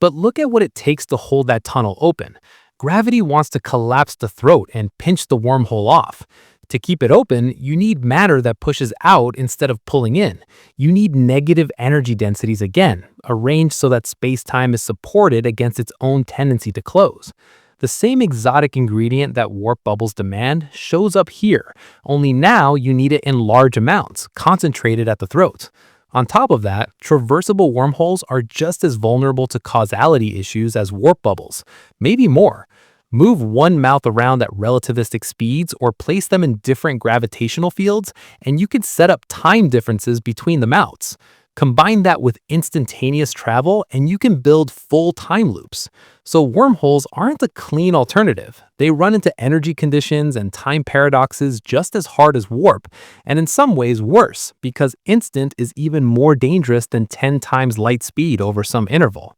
But look at what it takes to hold that tunnel open. Gravity wants to collapse the throat and pinch the wormhole off. To keep it open, you need matter that pushes out instead of pulling in. You need negative energy densities again, arranged so that space-time is supported against its own tendency to close. The same exotic ingredient that warp bubbles demand shows up here, only now you need it in large amounts, concentrated at the throat. On top of that, traversable wormholes are just as vulnerable to causality issues as warp bubbles, maybe more. Move one mouth around at relativistic speeds or place them in different gravitational fields, and you can set up time differences between the mouths. Combine that with instantaneous travel, and you can build full time loops. So wormholes aren't a clean alternative. They run into energy conditions and time paradoxes just as hard as warp, and in some ways worse, because instant is even more dangerous than 10 times light speed over some interval.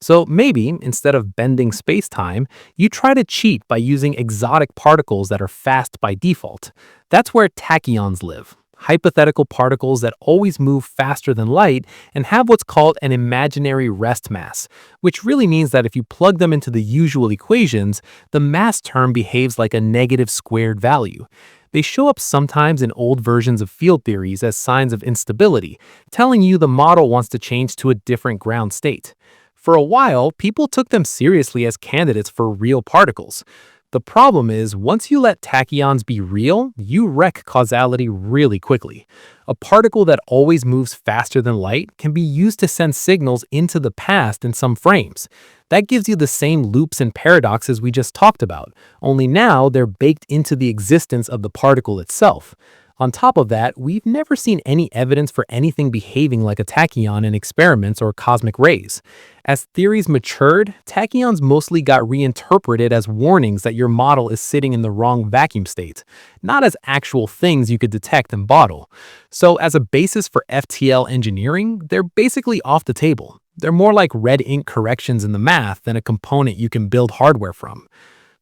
So maybe, instead of bending space-time, you try to cheat by using exotic particles that are fast by default. That's where tachyons live. Hypothetical particles that always move faster than light and have what's called an imaginary rest mass, which really means that if you plug them into the usual equations, the mass term behaves like a negative squared value. They show up sometimes in old versions of field theories as signs of instability, telling you the model wants to change to a different ground state. For a while, people took them seriously as candidates for real particles. The problem is, once you let tachyons be real, you wreck causality really quickly. A particle that always moves faster than light can be used to send signals into the past in some frames. That gives you the same loops and paradoxes we just talked about, only now they're baked into the existence of the particle itself. On top of that, we've never seen any evidence for anything behaving like a tachyon in experiments or cosmic rays. As theories matured, tachyons mostly got reinterpreted as warnings that your model is sitting in the wrong vacuum state, not as actual things you could detect and bottle. So as a basis for FTL engineering, they're basically off the table. They're more like red ink corrections in the math than a component you can build hardware from.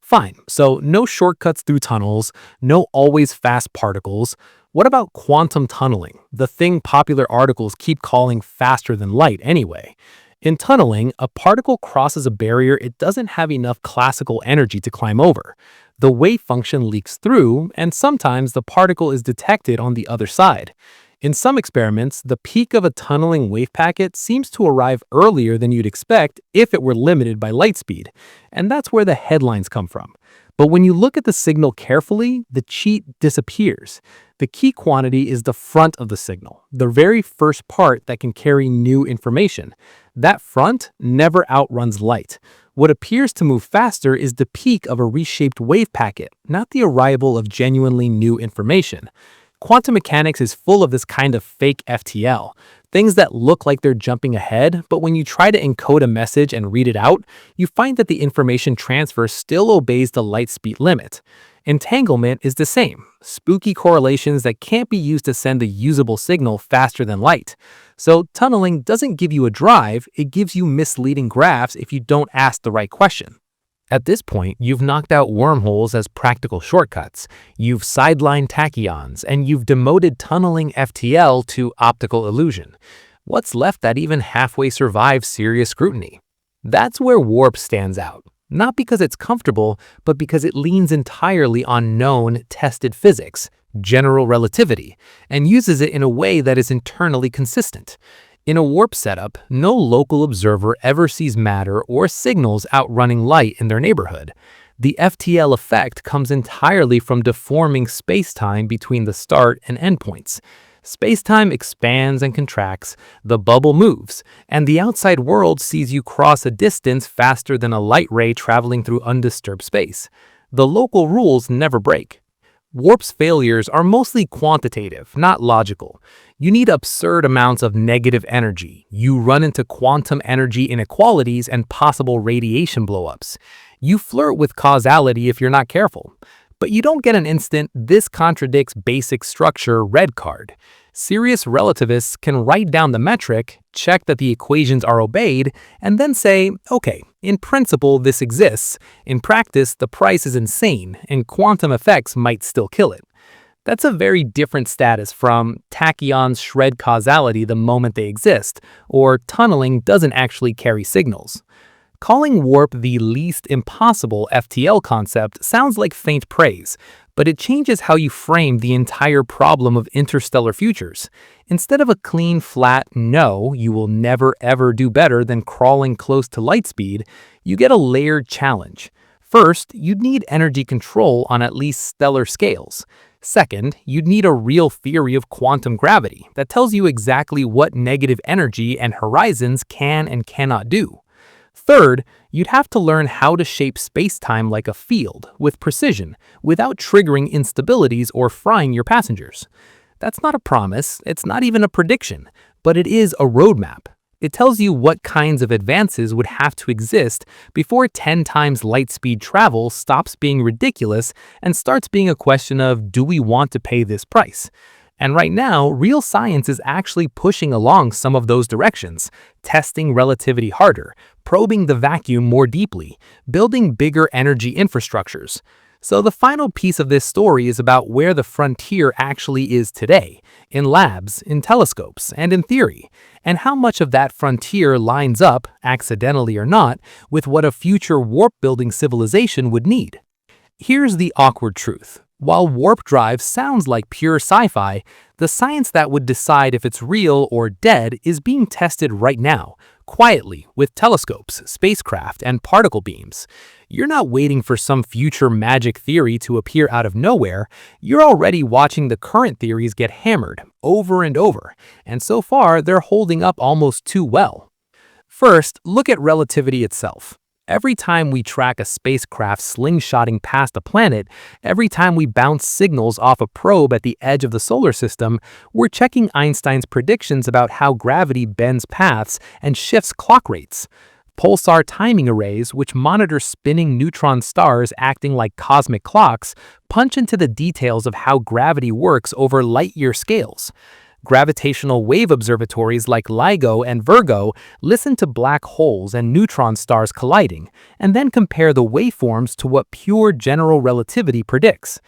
Fine, so no shortcuts through tunnels, no always fast particles. What about quantum tunneling, the thing popular articles keep calling faster than light anyway? In tunneling, a particle crosses a barrier it doesn't have enough classical energy to climb over. The wave function leaks through, and sometimes the particle is detected on the other side. In some experiments, the peak of a tunneling wave packet seems to arrive earlier than you'd expect if it were limited by light speed, and that's where the headlines come from. But when you look at the signal carefully, the cheat disappears. The key quantity is the front of the signal, the very first part that can carry new information. That front never outruns light. What appears to move faster is the peak of a reshaped wave packet, not the arrival of genuinely new information. Quantum mechanics is full of this kind of fake FTL, things that look like they're jumping ahead, but when you try to encode a message and read it out, you find that the information transfer still obeys the light speed limit. Entanglement is the same, spooky correlations that can't be used to send a usable signal faster than light. So tunneling doesn't give you a drive, it gives you misleading graphs if you don't ask the right question. At this point, you've knocked out wormholes as practical shortcuts, you've sidelined tachyons, and you've demoted tunneling FTL to optical illusion. What's left that even halfway survives serious scrutiny? That's where warp stands out. Not because it's comfortable, but because it leans entirely on known, tested physics, general relativity, and uses it in a way that is internally consistent. In a warp setup, no local observer ever sees matter or signals outrunning light in their neighborhood. The FTL effect comes entirely from deforming spacetime between the start and endpoints. Spacetime expands and contracts, the bubble moves, and the outside world sees you cross a distance faster than a light ray traveling through undisturbed space. The local rules never break. Warp's failures are mostly quantitative, not logical. You need absurd amounts of negative energy. You run into quantum energy inequalities and possible radiation blowups. You flirt with causality if you're not careful. But you don't get an instant "this contradicts basic structure" red card. Serious relativists can write down the metric, check that the equations are obeyed, and then say, okay, in principle this exists, in practice the price is insane, and quantum effects might still kill it. That's a very different status from tachyons shred causality the moment they exist, or tunneling doesn't actually carry signals. Calling warp the least impossible FTL concept sounds like faint praise, but it changes how you frame the entire problem of interstellar futures. Instead of a clean, flat, no, you will never ever do better than crawling close to light speed, you get a layered challenge. First, you'd need energy control on at least stellar scales. Second, you'd need a real theory of quantum gravity that tells you exactly what negative energy and horizons can and cannot do. Third, you'd have to learn how to shape spacetime like a field, with precision, without triggering instabilities or frying your passengers. That's not a promise, it's not even a prediction, but it is a roadmap. It tells you what kinds of advances would have to exist before 10 times light speed travel stops being ridiculous and starts being a question of, do we want to pay this price? And right now, real science is actually pushing along some of those directions, testing relativity harder, probing the vacuum more deeply, building bigger energy infrastructures. So the final piece of this story is about where the frontier actually is today, in labs, in telescopes, and in theory, and how much of that frontier lines up, accidentally or not, with what a future warp-building civilization would need. Here's the awkward truth. While warp drive sounds like pure sci-fi, the science that would decide if it's real or dead is being tested right now, quietly, with telescopes, spacecraft, and particle beams. You're not waiting for some future magic theory to appear out of nowhere. You're already watching the current theories get hammered over and over, and so far they're holding up almost too well. First, look at relativity itself. Every time we track a spacecraft slingshotting past a planet, every time we bounce signals off a probe at the edge of the solar system, we're checking Einstein's predictions about how gravity bends paths and shifts clock rates. Pulsar timing arrays, which monitor spinning neutron stars acting like cosmic clocks, punch into the details of how gravity works over light-year scales. Gravitational wave observatories like LIGO and Virgo listen to black holes and neutron stars colliding, and then compare the waveforms to what pure general relativity predicts.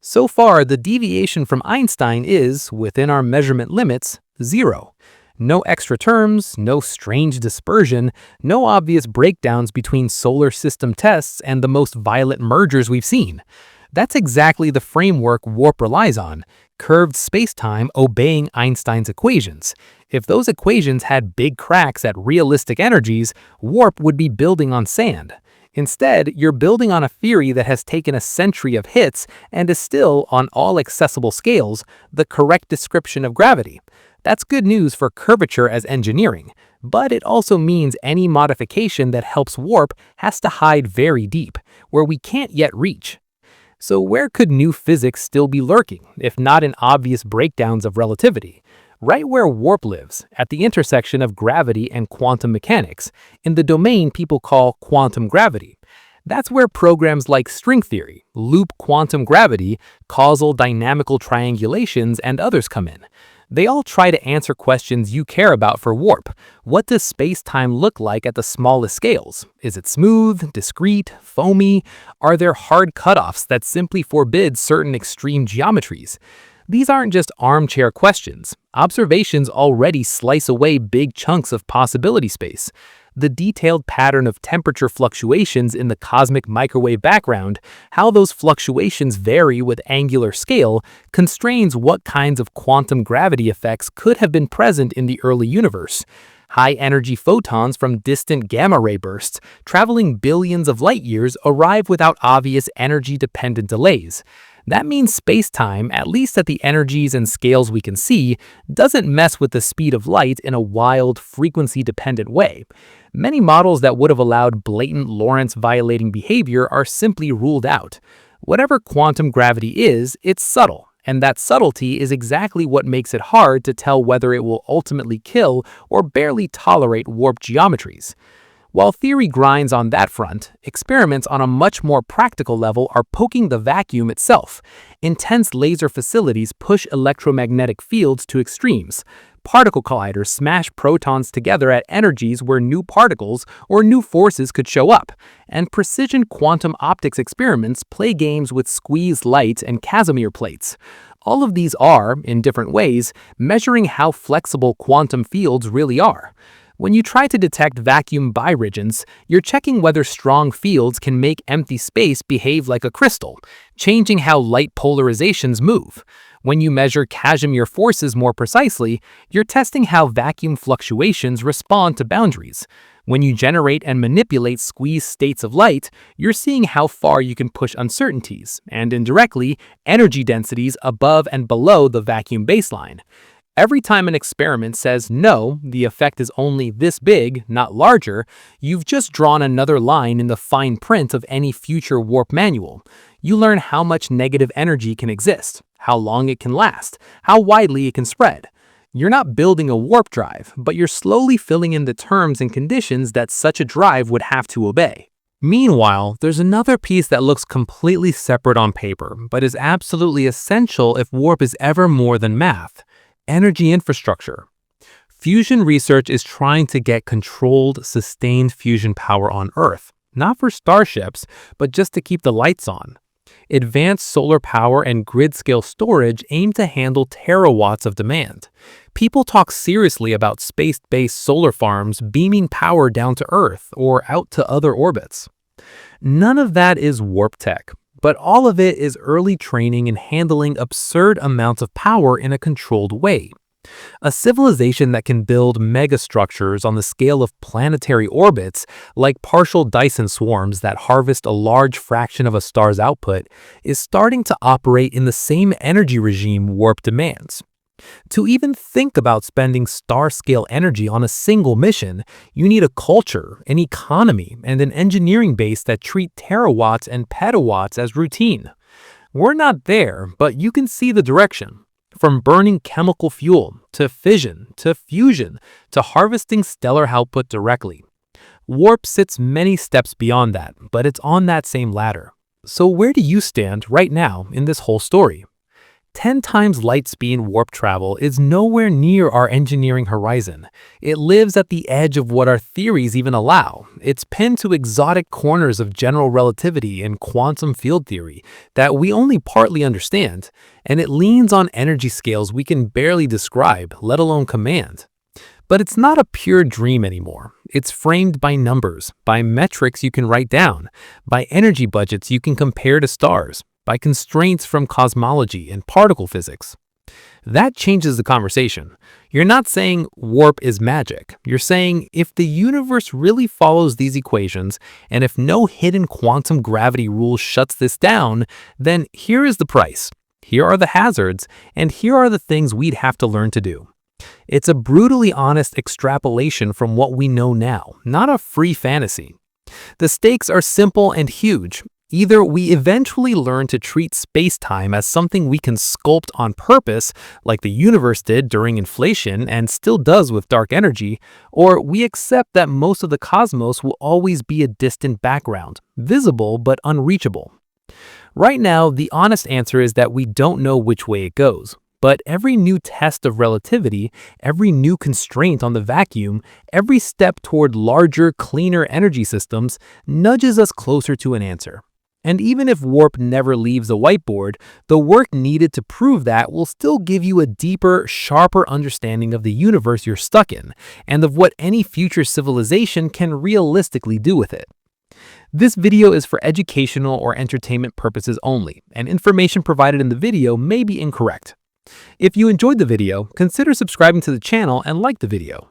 So far, the deviation from Einstein is, within our measurement limits, 0. No extra terms, no strange dispersion, no obvious breakdowns between solar system tests and the most violent mergers we've seen. That's exactly the framework warp relies on, curved spacetime obeying Einstein's equations. If those equations had big cracks at realistic energies, warp would be building on sand. Instead, you're building on a theory that has taken a century of hits and is still, on all accessible scales, the correct description of gravity. That's good news for curvature as engineering, but it also means any modification that helps warp has to hide very deep, where we can't yet reach. So where could new physics still be lurking, if not in obvious breakdowns of relativity? Right where warp lives, at the intersection of gravity and quantum mechanics, in the domain people call quantum gravity. That's where programs like string theory, loop quantum gravity, causal dynamical triangulations, and others come in. They all try to answer questions you care about for warp. What does space-time look like at the smallest scales? Is it smooth, discrete, foamy? Are there hard cutoffs that simply forbid certain extreme geometries? These aren't just armchair questions. Observations already slice away big chunks of possibility space. The detailed pattern of temperature fluctuations in the cosmic microwave background, how those fluctuations vary with angular scale, constrains what kinds of quantum gravity effects could have been present in the early universe. High-energy photons from distant gamma-ray bursts, traveling billions of light-years, arrive without obvious energy-dependent delays. That means space-time, at least at the energies and scales we can see, doesn't mess with the speed of light in a wild, frequency-dependent way. Many models that would have allowed blatant Lorentz-violating behavior are simply ruled out. Whatever quantum gravity is, it's subtle, and that subtlety is exactly what makes it hard to tell whether it will ultimately kill or barely tolerate warped geometries. While theory grinds on that front, experiments on a much more practical level are poking the vacuum itself. Intense laser facilities push electromagnetic fields to extremes. Particle colliders smash protons together at energies where new particles or new forces could show up. And precision quantum optics experiments play games with squeezed light and Casimir plates. All of these are, in different ways, measuring how flexible quantum fields really are. When you try to detect vacuum biregions, you're checking whether strong fields can make empty space behave like a crystal, changing how light polarizations move. When you measure Casimir forces more precisely, you're testing how vacuum fluctuations respond to boundaries. When you generate and manipulate squeezed states of light, you're seeing how far you can push uncertainties, and indirectly, energy densities above and below the vacuum baseline. Every time an experiment says, no, the effect is only this big, not larger, you've just drawn another line in the fine print of any future warp manual. You learn how much negative energy can exist, how long it can last, how widely it can spread. You're not building a warp drive, but you're slowly filling in the terms and conditions that such a drive would have to obey. Meanwhile, there's another piece that looks completely separate on paper, but is absolutely essential if warp is ever more than math. Energy infrastructure. Fusion research is trying to get controlled, sustained fusion power on Earth, not for starships, but just to keep the lights on. Advanced solar power and grid-scale storage aim to handle terawatts of demand. People talk seriously about space-based solar farms beaming power down to Earth or out to other orbits. None of that is warp tech. But all of it is early training in handling absurd amounts of power in a controlled way. A civilization that can build megastructures on the scale of planetary orbits, like partial Dyson swarms that harvest a large fraction of a star's output, is starting to operate in the same energy regime warp demands. To even think about spending star-scale energy on a single mission, you need a culture, an economy, and an engineering base that treat terawatts and petawatts as routine. We're not there, but you can see the direction. From burning chemical fuel, to fission, to fusion, to harvesting stellar output directly. Warp sits many steps beyond that, but it's on that same ladder. So where do you stand right now in this whole story? 10 times light speed warp travel is nowhere near our engineering horizon. It lives at the edge of what our theories even allow. It's pinned to exotic corners of general relativity and quantum field theory that we only partly understand, and it leans on energy scales we can barely describe, let alone command. But it's not a pure dream anymore. It's framed by numbers, by metrics you can write down, by energy budgets you can compare to stars, by constraints from cosmology and particle physics. That changes the conversation. You're not saying warp is magic. You're saying if the universe really follows these equations, and if no hidden quantum gravity rule shuts this down, then here is the price. Here are the hazards, and here are the things we'd have to learn to do. It's a brutally honest extrapolation from what we know now, not a free fantasy. The stakes are simple and huge. Either we eventually learn to treat space-time as something we can sculpt on purpose, like the universe did during inflation and still does with dark energy, or we accept that most of the cosmos will always be a distant background, visible but unreachable. Right now, the honest answer is that we don't know which way it goes. But every new test of relativity, every new constraint on the vacuum, every step toward larger, cleaner energy systems nudges us closer to an answer. And even if warp never leaves the whiteboard, the work needed to prove that will still give you a deeper, sharper understanding of the universe you're stuck in, and of what any future civilization can realistically do with it. This video is for educational or entertainment purposes only, and information provided in the video may be incorrect. If you enjoyed the video, consider subscribing to the channel and like the video.